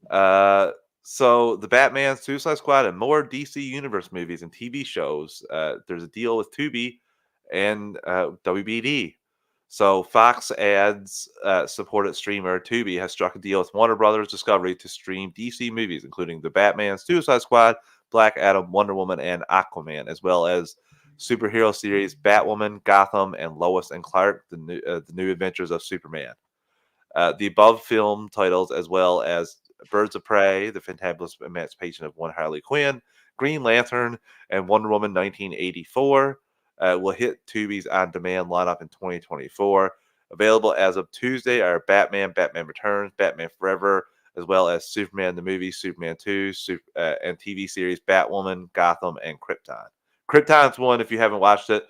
Uh, so the Batman, Suicide Squad, and more DC Universe movies and TV shows. There's a deal with Tubi and WBD. So Fox adds supported streamer Tubi has struck a deal with Warner Brothers Discovery to stream DC movies, including the Batman, Suicide Squad, Black Adam, Wonder Woman, and Aquaman, as well as superhero series Batwoman, Gotham, and Lois and Clark: the new adventures of Superman. The above film titles, as well as Birds of Prey, The Fantabulous Emancipation of One Harley Quinn, Green Lantern, and Wonder Woman 1984, will hit Tubi's on demand lineup in 2024. Available as of Tuesday are Batman, Batman Returns, Batman Forever, as well as Superman the movie, Superman 2, and TV series Batwoman, Gotham, and Krypton. Krypton's one, if you haven't watched it,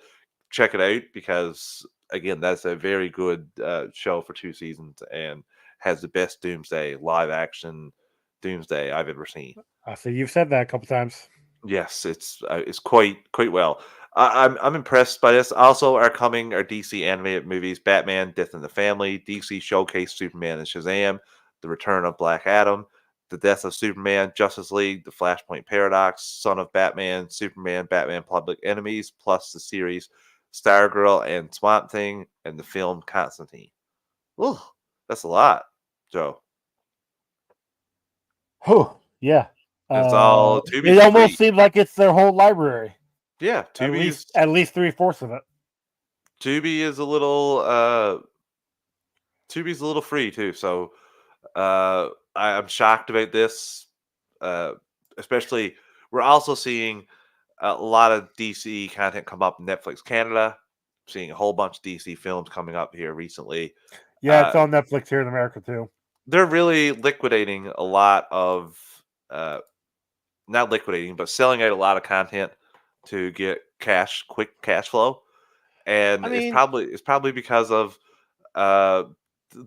check it out because again, that's a very good show for 2 seasons and has the best Doomsday live action Doomsday I've ever seen. I see you've said that a couple times. Yes, it's quite well. I'm impressed by this. Also, are DC animated movies: Batman, Death in the Family, DC Showcase, Superman and Shazam, The Return of Black Adam, The Death of Superman, Justice League, The Flashpoint Paradox, Son of Batman, Superman, Batman Public Enemies, plus the series Stargirl and Swamp Thing, and the film Constantine. Ooh, that's a lot, Joe. Oh, yeah. It's all It Tubi's almost free. seems like it's their whole library. Yeah, At least 3/4 of it. Tubi is a little Tubi's a little free too. So I'm shocked about this. Uh, Especially we're also seeing a lot of DC content come up in Netflix Canada. Seeing a whole bunch of DC films coming up here recently. Yeah, it's on Netflix here in America too. They're really liquidating a lot of uh, not liquidating, but selling out a lot of content to get quick cash flow, and I mean, it's probably because of uh,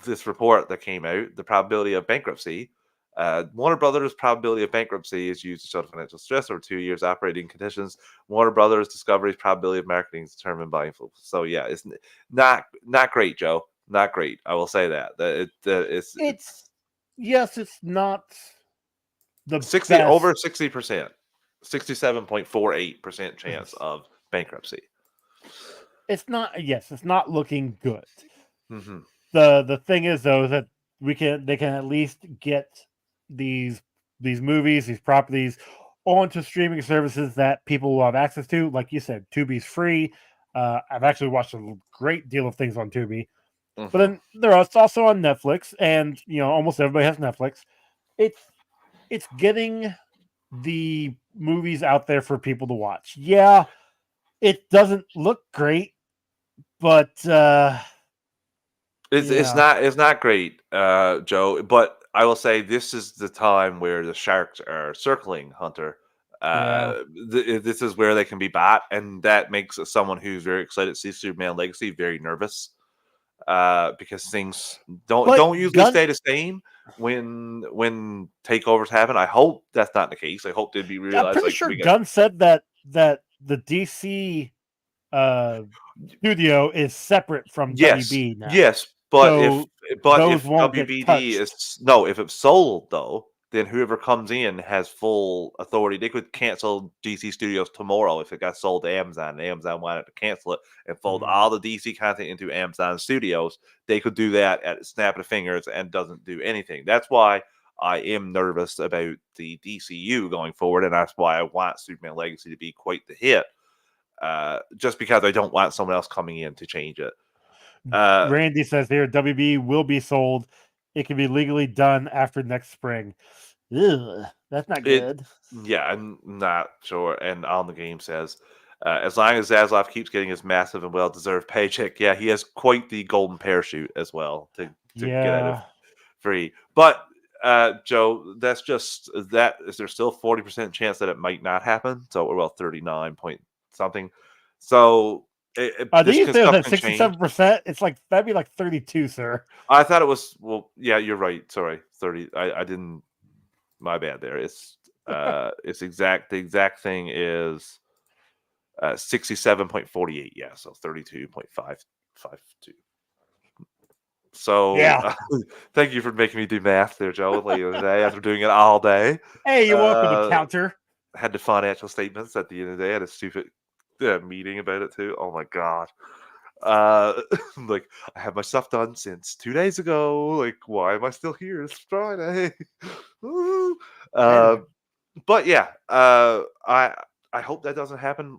this report that came out, the probability of bankruptcy. Warner Brothers' probability of bankruptcy is used to show the financial stress over 2 years operating conditions. Warner Brothers Discovery's probability of marketing is determined by influence. So yeah, it's not great, Joe. Not great. I will say that it's yes, it's not the 60 best. over 60%, 67.48% chance of bankruptcy. It's not. Yes, it's not looking good. Mm-hmm. The thing is though that they can at least get these movies, these properties onto streaming services that people will have access to. Like you said, Tubi's free. I've actually watched a great deal of things on Tubi, but Mm-hmm. then it's also on Netflix, and almost everybody has Netflix. It's getting the movies out there for people to watch. Yeah, it doesn't look great, but It's not great, Joe. But I will say this is the time where the sharks are circling Hunter. yeah. This is where they can be bought, and that makes someone who's very excited to see Superman Legacy very nervous. Because things But don't usually stay the same when takeovers happen. I hope that's not the case. I hope they'd be I'm realized pretty like sure we got Gunn said that the DC uh, studio is separate from yes, WB now, yes, but so those if won't get WBD touched. is no, if it's sold though, then whoever comes in has full authority. They could cancel DC Studios tomorrow if it got sold to Amazon. And Amazon wanted to cancel it and fold all the DC content into Amazon Studios. They could do that at a snap of the fingers and doesn't do anything. That's why I am nervous about the DCU going forward, and that's why I want Superman Legacy to be quite the hit. Just because I don't want someone else coming in to change it. Randy says here WB will be sold. It can be legally done after next spring. Ugh, that's not It, good. yeah, I'm not sure. And on the game says, as long as Zaslav keeps getting his massive and well-deserved paycheck, yeah, he has quite the golden parachute as well to get out of Yeah, free. But Joe, that's just that. Is there still 40% chance that it might not happen? So well, 39 point something. So This These days stuff at can change. 67%. It's like that'd be like 32, sir. I thought it was yeah, you're right. Sorry, 30. I didn't. My bad. There. It's the exact thing is 67.48. Yeah, so 32.552. So Yeah. thank you for making me do math there, Joe. Later today, after doing it all day, Hey, you're welcome to counter. had the financial statements at the end of the day. I had a stupid meeting about it too. Oh my god. Like I have my stuff done since 2 days ago. Like, why am I still here? It's Friday. Woo. But yeah, I hope that doesn't happen.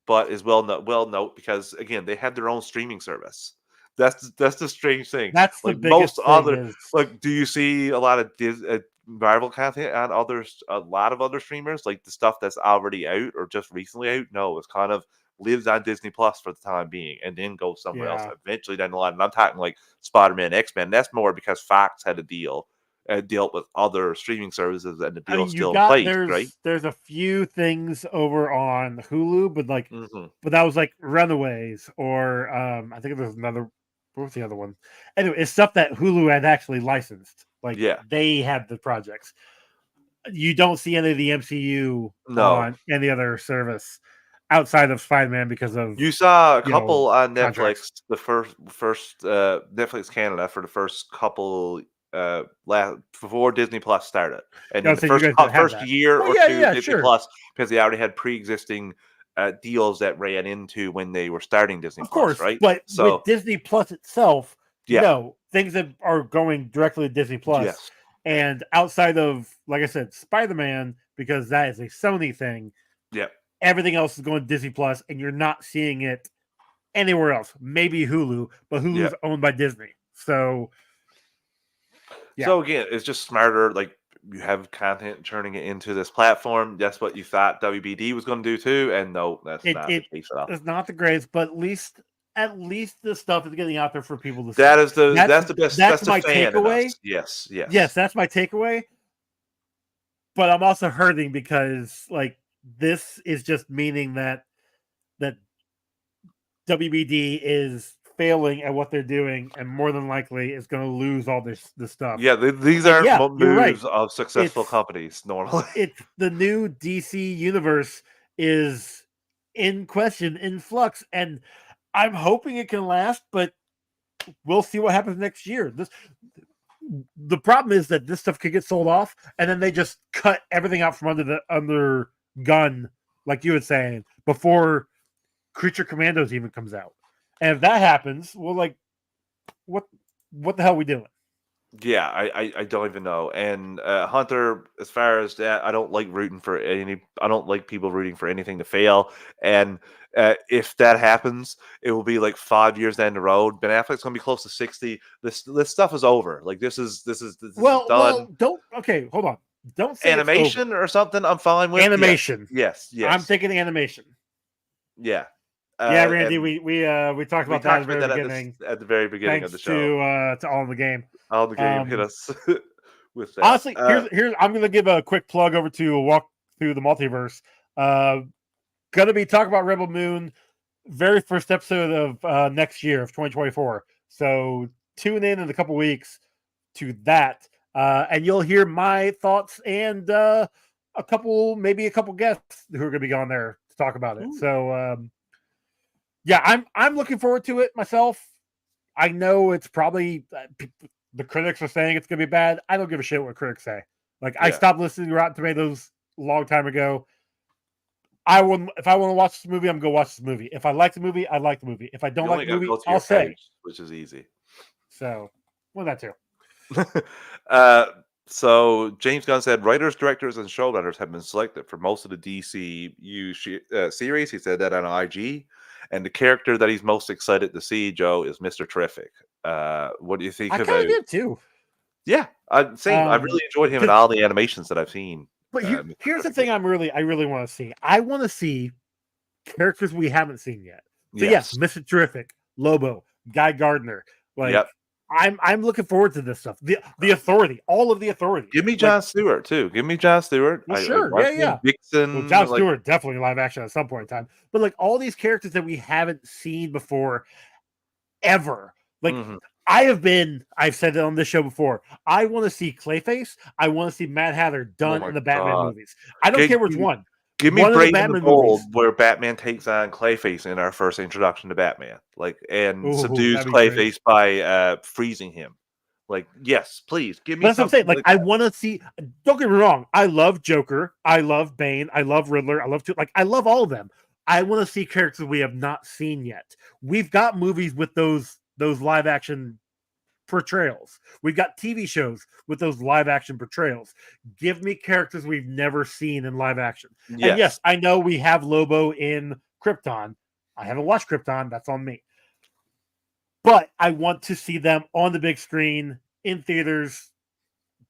But as well note because again they have their own streaming service. That's the strange thing. That's the Like biggest most thing other, is like, do you see a lot of Marvel content on a lot of other streamers, like the stuff that's already out or just recently out? No, it's kind of lives on Disney Plus for the time being, and then goes somewhere else yeah. eventually down the line. And I'm talking like Spider-Man, X-Men. That's more because Fox had a dealt with other streaming services, and the I deal mean, is you still in got place, right? there's a few things over on Hulu, but like, Hmm. but that was like Runaways or I think there's another. What was the other one? Anyway, it's stuff that Hulu had actually licensed. Like Yeah. they had the projects. You don't see any of the MCU No. on any other service outside of Spider-Man because of You saw a you know couple on contracts. Netflix, the first Netflix Canada for the first couple before Disney Plus started, and I then would say you guys didn't have first that. year Well, or yeah, two yeah, Disney sure. Plus because they already had pre-existing deals that ran into when they were starting Disney Of Plus, course, right? but with So Disney Plus itself, yeah, no things that are going directly to Disney Plus, yes, and outside of, like I said, Spider-Man, because that is a Sony thing. yeah. Everything else is going to Disney Plus, and you're not seeing it anywhere else. Maybe Hulu, but Yeah. Hulu's owned by Disney, so yeah, So again, it's just smarter. Like you have content turning it into this platform. That's what you thought WBD was going to do too, and no, that's not the it case at all. is not the greatest, but at least the stuff is getting out there for people to That see. is the That's that's the best. that's That's the my fan in takeaway. us. Yes, Yes, yes, that's my takeaway. But I'm also hurting because like this is just meaning that WBD is failing at what they're doing, and more than likely is going to lose all this stuff. yeah. These And aren't yeah, you're right. moves of successful It's companies normally. it's the new DC universe is in question, in flux, and I'm hoping it can last, but we'll see what happens next year. The problem is that this stuff could get sold off, and then they just cut everything out from under gun, like you were saying, before Creature Commandos even comes out. And if that happens, well, like, what the hell are we doing? Yeah, I don't even know. And Hunter, as far as that, I don't like rooting for any. I don't like people rooting for anything to fail. And if that happens, it will be like 5 years down the road. Ben Affleck's gonna be close to 60. This stuff is over. Like this is Well, done. don't. Okay, hold on. Don't say it's over. Animation or something, I'm fine with. Yes, Animation. yes, I'm yes, thinking animation. yeah. Yeah, Randy, And we talked we about that at talked the about very that beginning. at the very beginning of the Thanks show. to All in the Game. All the game hit Um, us with that. Honestly, here's I'm gonna give a quick plug over to Walk Through the Multiverse. Gonna be talking about Rebel Moon, very first episode of next year of 2024. So tune in a couple weeks to that, and you'll hear my thoughts and maybe a couple guests who are gonna be going there to talk about it. Ooh. So yeah, I'm looking forward to it myself. I know it's probably the critics are saying it's gonna be bad. I don't give a shit what critics say. Like I Yeah. stopped listening to Rotten Tomatoes a long time ago. If I want to watch this movie, I'm gonna watch this movie. If I like the movie, I like the movie. If I don't You like only the got to movie, go to I'll your say. page, which is easy. So, well, that too. uh, so James Gunn said writers, directors, and showrunners have been selected for most of the DCU series. He said that on IG, and the character that he's most excited to see, Joe, is Mr. Terrific. What do you think I kind about? of did too. Yeah, same. I really enjoyed him in all the animations that I've seen. But Mr. here's the Terrific. thing: I really want to see. I want to see characters we haven't seen yet. So yes, Yes. Mr. Terrific, Lobo, Guy Gardner, like Yep. I'm looking forward to this stuff. The Authority, all of the Authority. Give me Like, Jon Stewart too. Give me Jon Stewart. well, I sure, want yeah, yeah. Well, Vixen. Jon Like, Stewart definitely live action at some point in time. But like all these characters that we haven't seen before ever. Like mhm. I've said it on this show before. I want to see Clayface. I want to see Mad Hatter Oh done my in the Batman god. movies. I don't Give, care which one. give me One of the Brave and the Batman Bold, movies. where Batman takes on Clayface in our first introduction to Batman, like, and Oh, subdues that'd be great. Clayface by freezing him. Like, yes, please give me But that's what I'm something saying. Like, like I that. want to see. Don't get me wrong. I love Joker. I love Bane. I love Riddler. I love all of them. I want to see characters we have not seen yet. We've got movies with those live action portrayals. We've got TV shows with those live action portrayals. Give me characters we've never seen in live action. And Yes, yes, I know we have Lobo in Krypton. I haven't watched Krypton. That's on me. But I want to see them on the big screen in theaters.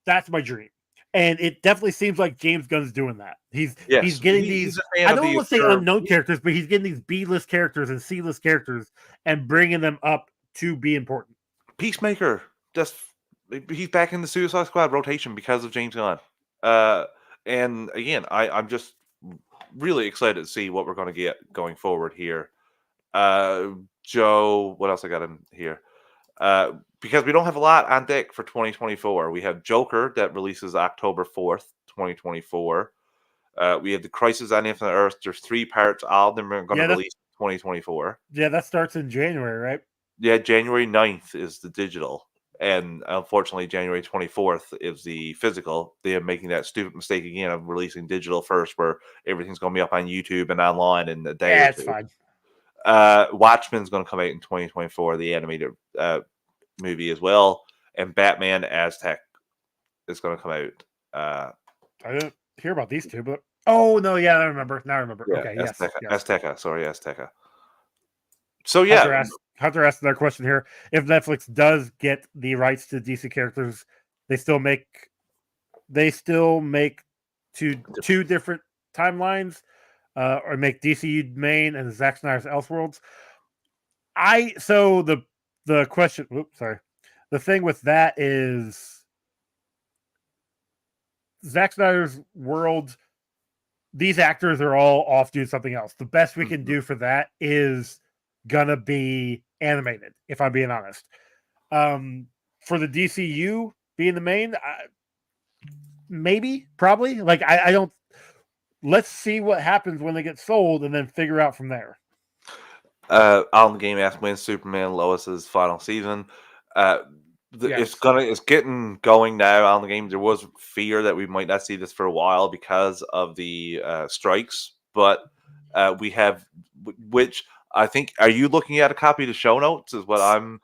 That's my dream. And it definitely seems like James Gunn's doing that. He's yes, getting he's these, a fan I of don't the want to say observed. unknown characters, but he's getting these B-list characters and C-list characters and bringing them up to be important. Peacemaker, just he's back in the Suicide Squad rotation because of James Gunn. Uh, and again, I'm just really excited to see what we're going to get going forward here. Joe, what else I got in here? Because we don't have a lot on deck for 2024. We have Joker that releases October 4th, 2024. We have the Crisis on Infinite Earth. There's 3 parts. All of them are going to release in 2024. Yeah, that starts in January, right? Yeah, January 9th is the digital. And unfortunately, January 24th is the physical. They are making that stupid mistake again of releasing digital first, where everything's going to be up on YouTube and online in a day Yeah, or it's two. fine. Watchmen's going to come out in 2024, the animated movie as well. And Batman Aztec is going to come out. I didn't hear about these two, but oh no, yeah, I remember. Now I remember. Yeah, Okay, yes, Azteca. Sorry, Azteca. So yeah, Hunter asked another question here. If Netflix does get the rights to DC characters, they still make two different timelines, or make DCU main and Zack Snyder's Elseworlds. The question. Oops, sorry. The thing with that is Zack Snyder's world. These actors are all off doing something else. The best we can do for that is gonna be animated, if I'm being honest. For the DCU being the main, maybe, probably. Like, I don't. Let's see what happens when they get sold, and then figure out from there. on the game asked when Superman Lois's final season. Yes. It's getting going now on the game. There was fear that we might not see this for a while because of the strikes, but we have, which I think, are you looking at a copy of the show notes? Is what I'm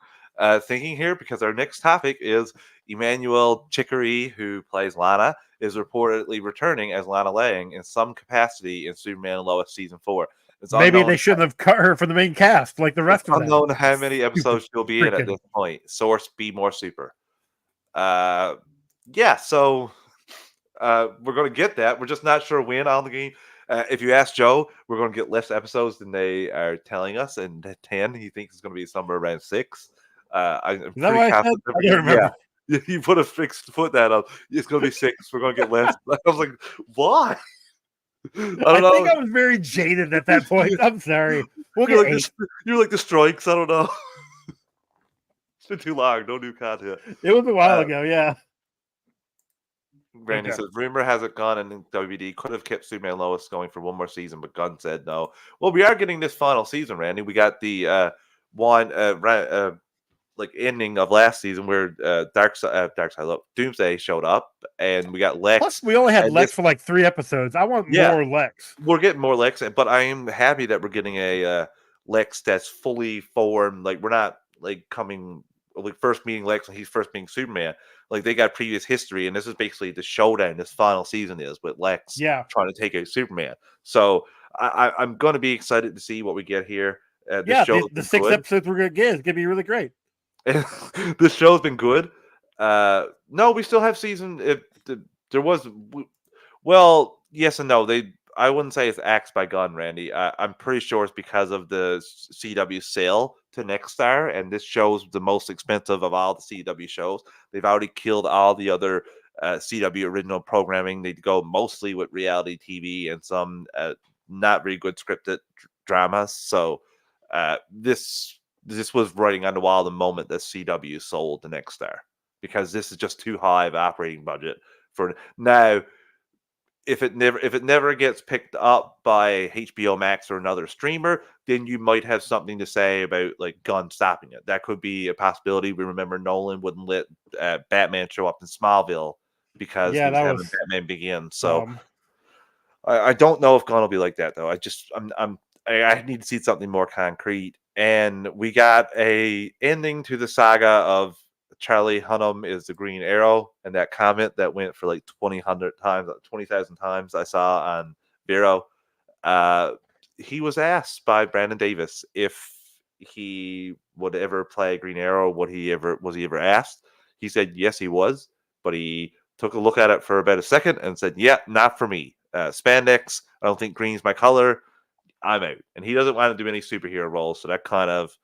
thinking here, because our next topic is Emmanuel Chicory, who plays Lana, is reportedly returning as Lana Lang in some capacity in Superman and Lois season 4. It's Maybe unknown. they shouldn't have cut her from the main cast like the rest of them. Unknown how many episodes she'll be in at freaking- this point. Source be more super. Yeah, so we're going to get that. We're just not sure when on the game. If you ask Joe, we're going to get less episodes than they are telling us. And 10, he thinks it's going to be somewhere around 6. I'm Is that pretty what I said? confident. I don't remember. Yeah, you put a fixed foot that up. It's going to be 6. We're going to get less. I was like, why? I think I was very jaded at that point. I'm sorry. We'll get like 8. You're like the strikes. I don't know. It's been too long. No new content. It was a while ago, yeah. Randy says, rumor has it Gunn and WBD could have kept Superman and Lois going for one more season, but Gunn said no. Well, we are getting this final season, Randy. We got the like ending of last season where Doomsday showed up, and we got Lex. Plus, we only had Lex for like 3 episodes. I want more Lex. We're getting more Lex, but I am happy that we're getting a Lex that's fully formed. Like, we're not like first meeting Lex and he's first meeting Superman. Like, they got previous history, and this is basically the showdown this final season is with Lex trying to take out Superman. So I'm going to be excited to see what we get here. The 6 episodes we're going to get is going to be really great. This show's been good. No, we still have season. There was, well, yes and no. I wouldn't say it's axed by Gunn, Randy. I'm pretty sure it's because of the CW sale to Nexstar, and this show's the most expensive of all the CW shows. They've already killed all the other CW original programming. They go mostly with reality TV and some not very good scripted dramas. So this was writing on the wall the moment that CW sold to Nexstar, because this is just too high of operating budget for now. If it never gets picked up by HBO Max or another streamer, then you might have something to say about like Gunn stopping it. That could be a possibility. We remember Nolan wouldn't let Batman show up in Smallville because he Yeah, was that having was Batman Begins. So dumb. I don't know if Gunn will be like that though. I need to see something more concrete. And we got a ending to the saga of Charlie Hunnam is the Green Arrow, and that comment that went for like 20,000 times I saw on Vero. Uh, he was asked by Brandon Davis if he would ever play Green Arrow. Was he ever asked? He said yes, he was, but he took a look at it for about a second and said, "Yeah, not for me. Spandex. I don't think green's my color. I'm out." And he doesn't want to do any superhero roles, so that kind of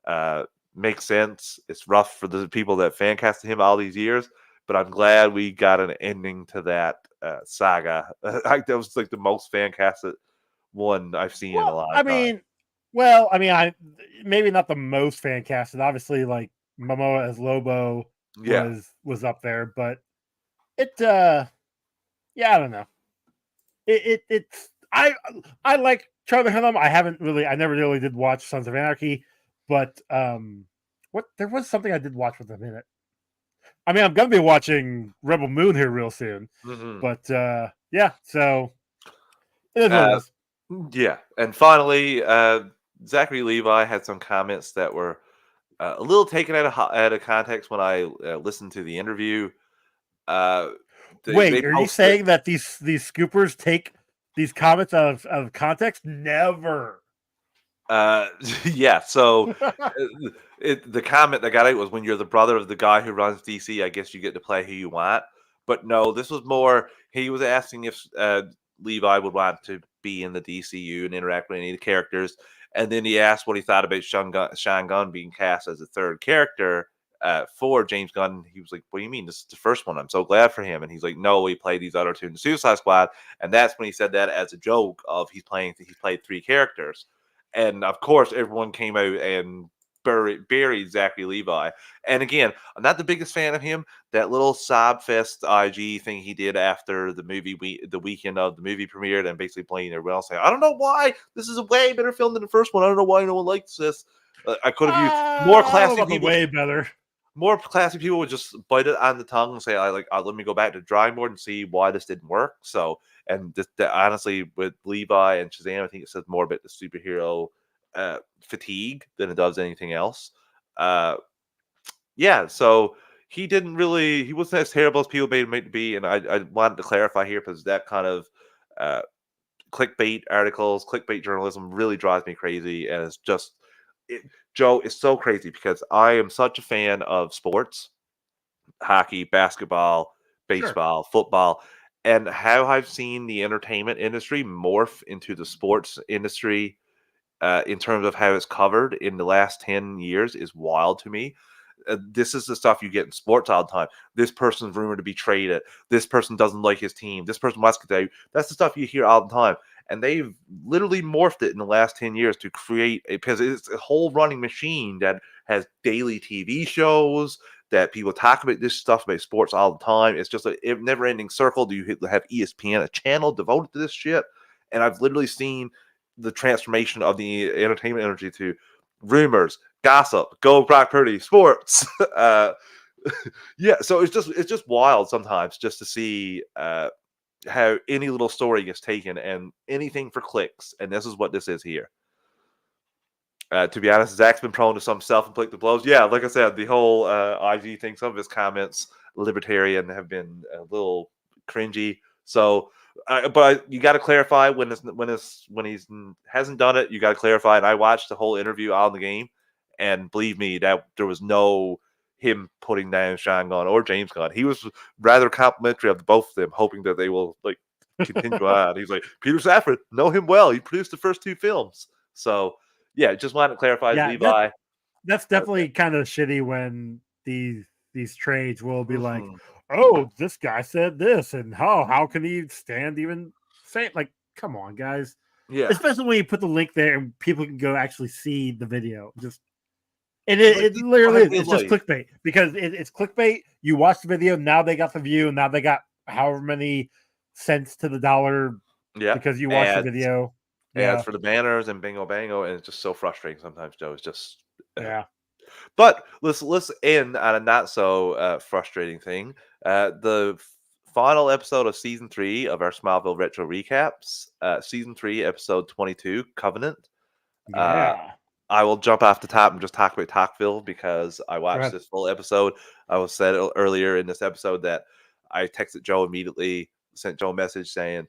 uh, makes sense. It's rough for the people that fan casted him all these years, but I'm glad we got an ending to that saga. That was like the most fan casted one I've seen in a Well, long I time. mean, I maybe not the most fan casted. Obviously, like Momoa as Lobo Yeah. was up there, but it yeah, I don't know. It's I like Charlie Hunnam. I never really did watch Sons of Anarchy, but what there was something I did watch with him in it. I mean, I'm gonna be watching Rebel Moon here real soon, Hmm. but yeah, so it is what it Uh, is. yeah. And finally, Zachary Levi had some comments that were a little taken out of context when I listened to the interview. Uh, they Wait, are you posted. saying that these scoopers take these comments out of context? Never. Uh, yeah. So the comment that got out was, when you're the brother of the guy who runs DC, I guess you get to play who you want. But no, this was more. He was asking if Levi would want to be in the DCU and interact with any of the characters, and then he asked what he thought about Sean Gunn being cast as a third character for James Gunn. He was like, "What do you mean? This is the first one. I'm so glad for him." And he's like, "No, he played these other two in the Suicide Squad," and that's when he said that as a joke of he's played three characters. And of course, everyone came out and buried Zachary Levi. And again, I'm not the biggest fan of him. That little sob fest IG thing he did after the weekend of the movie premiered, and basically blaming everyone else, saying, "I don't know why this is a way better film than the first one. I don't know why no one likes this." I could have used more I don't know classic about the people. way better. More classic people would just bite it on the tongue and say, let me go back to the drawing board and see why this didn't work." So, and honestly, with Levi and Shazam, I think it says more about the superhero fatigue than it does anything else. Uh, yeah, so he wasn't as terrible as people made him out to be, and I wanted to clarify here, because that kind of uh, clickbait articles, clickbait journalism really drives me crazy, and it's just it, Joe, it's so crazy because I am such a fan of sports, hockey, basketball, Sure. baseball, football, and how I've seen the entertainment industry morph into the sports industry in terms of how it's covered in the last 10 years is wild to me. This is the stuff you get in sports all the time. This person's rumored to be traded. This person doesn't like his team. This person wants to get out. That's the stuff you hear all the time. And they've literally morphed it in the last 10 years to create because it's a whole running machine that has daily TV shows that people talk about this stuff about sports all the time. It's just a never ending circle. Do you have ESPN, a channel devoted to this shit? And I've literally seen the transformation of the entertainment industry to rumors, gossip, go Brock Purdy, sports. Yeah, so it's just wild sometimes just to see how any little story gets taken and anything for clicks, and this is what this is here. To be honest, Zach's been prone to some self-inflicted blows. Yeah, like I said, the whole IG thing, some of his comments, libertarian, have been a little cringy. So, but you got to clarify when he's hasn't done it. You got to clarify. And I watched the whole interview on the game, and believe me, that there was no him putting down Sean Gunn or James Gunn. He was rather complimentary of both of them, hoping that they will like continue on. He's like, Peter Safran, know him well. He produced the first 2 films. So, yeah, just wanted to clarify, Yeah, Levi. that's definitely kind of shitty when these trades will be like, Mhm. oh, this guy said this, and how can he stand even say, like, come on, guys. Yeah. Especially when you put the link there and people can go actually see the video. Just and Like, it these people literally have is. real It's just life. clickbait because it's clickbait. You watch the video, now they got the view, now they got however many cents to the dollar Yeah. because you watched the Ads. video. Ads Yeah, for the banners and bingo bango, and it's just so frustrating sometimes, Joe. It's just yeah, but let's end on a not so frustrating thing. The final episode of season 3 of our Smallville retro recaps, season 3, episode 22, Covenant. Uh, yeah. I will jump off the top and just talk about Talkville because I Go watched ahead. this full episode. I was said earlier in this episode that I texted Joe immediately, sent Joe a message saying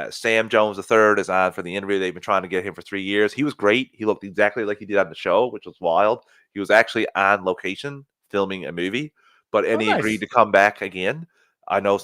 Sam Jones III is on for the interview. They've been trying to get him for 3 years. He was great. He looked exactly like he did on the show, which was wild. He was actually on location filming a movie, but Oh, and he agreed nice. to come back again. I know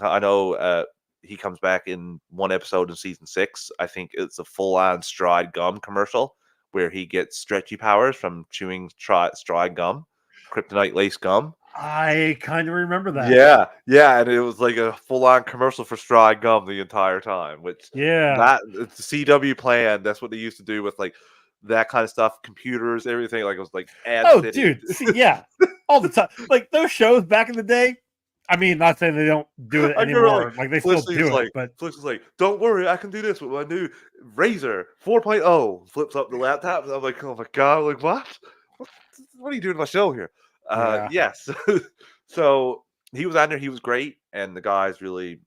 I know he comes back in one episode in season 6. I think it's a full-on Stride gum commercial where he gets stretchy powers from chewing Stride gum, kryptonite lace gum. I kind of remember that. Yeah, yeah, and it was like a full-on commercial for Stride gum the entire time, which Yeah. that it's the CW plan. That's what they used to do with like that kind of stuff, computers, everything. Like it was like ad Oh, city. dude. See, yeah, all the time. Like those shows back in the day. I mean, not saying they don't do it I remember like anymore. Like they still do it, but Fliss is like, don't worry, I can do this with my new Razer 4.0. Flips up the laptop, and I'm like, oh my god, I'm like what? What are you doing in my show here? yeah. Yes. So he was on there, he was great, and the guys really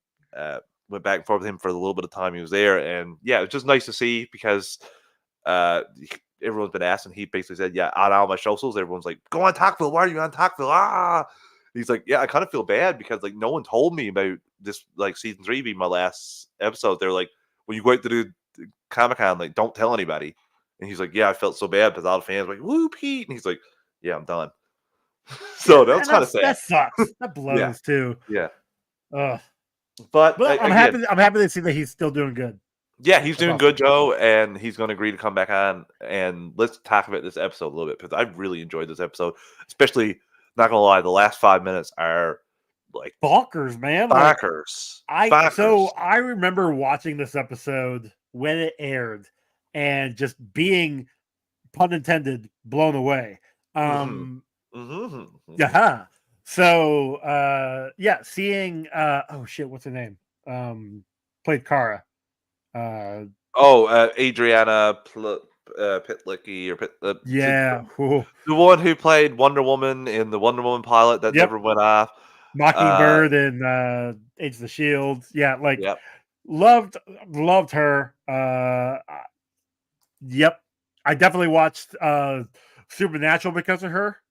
went back and forth with him for the little bit of time he was there. And yeah, it's just nice to see because uh everyone's been asking. He basically said, yeah, on all my socials, everyone's like, go on Talkville, why are you on Talkville? Ah, he's like, yeah, I kind of feel bad because like no one told me about this, like season 3 being my last episode. They're like, when you go out to do Comic-Con, like don't tell anybody. And he's like, yeah, I felt so bad because all the fans were like, woo, Pete. And he's like, yeah, I'm done. Yeah, So that was and kind of sad. that sucks. That Yeah, blows too. yeah. Ugh. But But I'm again, happy. I'm happy to see that he's still doing good. yeah, he's That's doing awesome. good, Joe, and he's going to agree to come back on. And let's talk about this episode a little bit because I really enjoyed this episode, especially. Not gonna lie, the last 5 minutes are like Bonkers, man. Like bonkers, so bonkers. I remember watching this episode when it aired and just being, pun intended, blown away. Mhm, mhm, mhm. Yeah. So yeah, seeing oh shit, what's her name? Played Kara. Uh Oh, Adriana Pitlicky or yeah. Whew. the one who played Wonder Woman in the Wonder Woman pilot that Yep. never went off. Mockingbird and Age of the Shield. Yeah, like Yep. loved her. Yep. I definitely watched Supernatural because of her.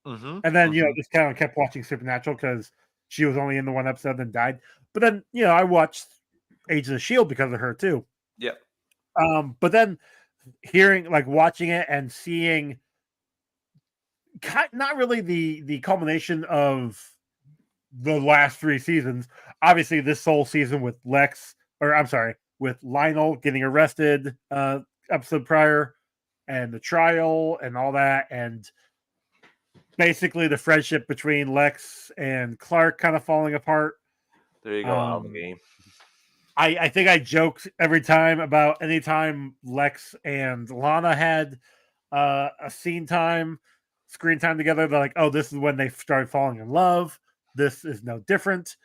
Mhm, And then, mhm. just kind of kept watching Supernatural because she was only in the one episode and died. But then, I watched Age of the Shield because of her too. Yep. But then hearing, like, watching it and seeing not really the culmination of the last 3 seasons. Obviously, this whole season with Lex, or I'm sorry, with Lionel getting arrested episode prior, and the trial and all that, and basically the friendship between Lex and Clark kind of falling apart. There you go, on the Um, game. I think I joked every time about anytime Lex and Lana had a scene time, screen time together. They're like, oh, this is when they started falling in love. This is no different.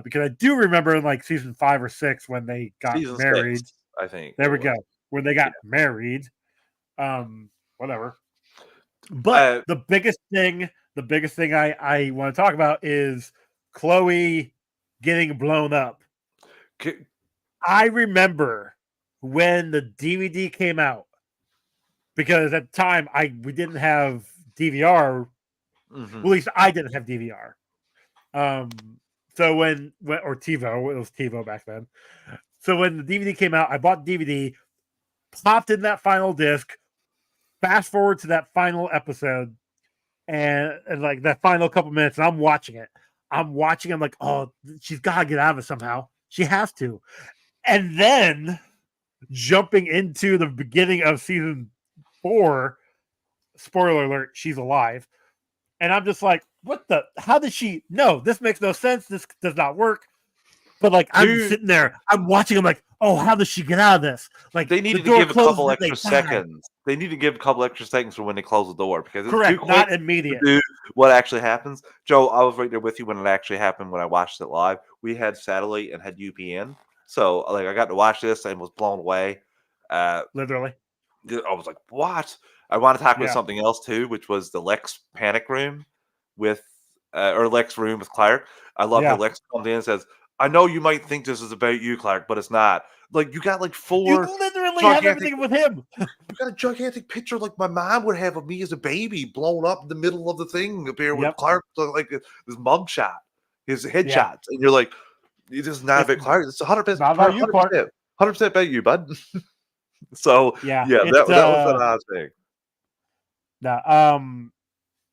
Because I do remember in like season 5 or 6 when they got Season 6, married. I think There it we go. was. When they Yeah. got married. Whatever. But Uh, the biggest thing I want to talk about is Chloe getting blown up. c I remember when the DVD came out because at the time we didn't have DVR. mhm. Well, at least I didn't have DVR. Um, so when or TiVo, it was TiVo back then. So when the DVD came out, I bought DVD, popped in that final disc, fast forward to that final episode, and like that final couple minutes, and I'm watching it. I'm like, oh, she's got to get out of it somehow. She has to. And then jumping into the beginning of season 4, spoiler alert, she's alive. And I'm just like, what the? How did she? No, this makes no sense. This does not work. But like, I'm sitting there, I'm watching. I'm like, oh, how does she get out of this? Like, they needed the door to give a couple closes, extra seconds. They need to give a couple extra seconds for when they close the door because it's too correct, quick not immediate. to do what actually happens. Joe, I was right there with you when it actually happened when I watched it live. We had satellite and had UPN, so like I got to watch this and was blown away. Literally, I was like, what? I want to talk about Yeah. something else too, which was the Lex panic room with or Lex room with Clark. I love how Yeah. Lex comes in and says, I know you might think this is about you, Clark, but it's not. Like, you got like you 4 literally have gigantic, everything with him. you got a gigantic picture like my mom would have of me as a baby blown up in the middle of the thing up here with Yep. Clark, like his mug shot, his headshots. Yeah. And you're like, this is not It's about Clark. It's 100%, not about you, Clark. 100% about you, bud. So, Yeah. yeah, that was an odd thing. No,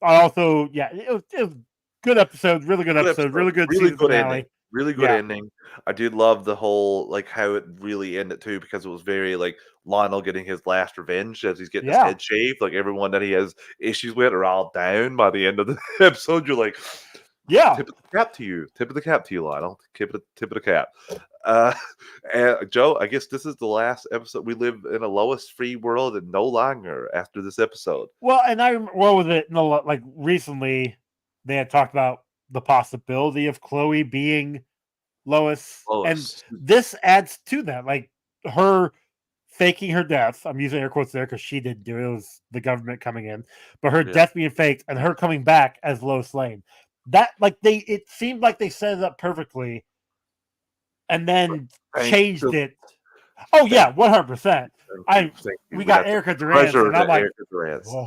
I also, yeah, it was good episode, really good episode, really good season finale. Ending. Really good ending. I did love the whole like how it really ended too, because it was very like Lionel getting his last revenge as he's getting his head shaved. Like everyone that he has issues with are all down by the end of the episode. You're like, yeah, tip of the cap to you, Lionel. Tip of the cap. And Joe, I guess this is the last episode. We live in a Lois free world and no longer after this episode. Well, and I what was it? No, like recently they had talked about the possibility of Chloe being Lois, and this adds to that, like her faking her death. I'm using air quotes there because she didn't do it. It was the government coming in, but her death being faked and her coming back as Lois Lane. That it seemed like they set it up perfectly, and then changed it. Oh yeah, 100%. We got Erica Durance, and I'm like,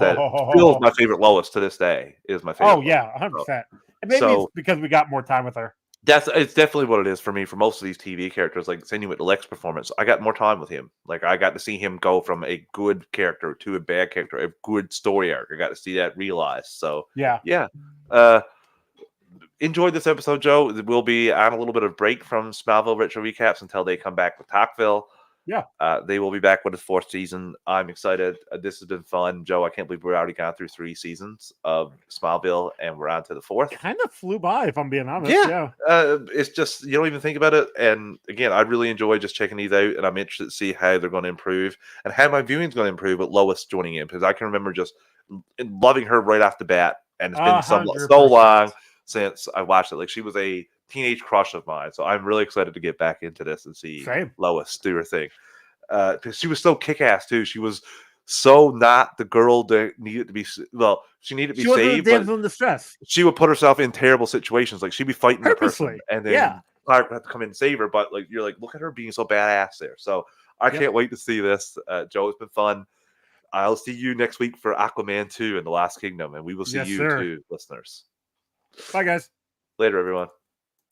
that still is my favorite Lois to this day. Is my favorite. Oh yeah, 100%. And maybe it's because we got more time with her. It's definitely what it is for me for most of these TV characters. Like same with the Lex performance, I got more time with him. Like I got to see him go from a good character to a bad character, a good story arc. I got to see that realized. So yeah. Enjoyed this episode, Joe. We'll be on a little bit of break from Smallville retro recaps until they come back with Talkville. Yeah. They will be back with the 4th season. I'm excited. This has been fun. Joe, I can't believe we're already gone through 3 seasons of Smallville and we're on to the 4th. Kind of flew by, if I'm being honest. Yeah. It's just, you don't even think about it. And again, I really enjoy just checking these out, and I'm interested to see how they're going to improve and how my viewing's going to improve with Lois joining in, because I can remember just loving her right off the bat. And it's been so long since I watched it. Like, she was a teenage crush of mine. So I'm really excited to get back into this and see Lois do her thing. Because she was so kick-ass too. She was so not the girl that needed to be. Well, she needed to be saved. Damsel in distress. She would put herself in terrible situations. Like she'd be fighting the person, and then Clark would have to come in and save her. But like you're like, look at her being so badass there. So I can't wait to see this. Joe, it's been fun. I'll see you next week for Aquaman 2 and the Last Kingdom, and we will see you too, listeners. Bye, guys. Later, everyone.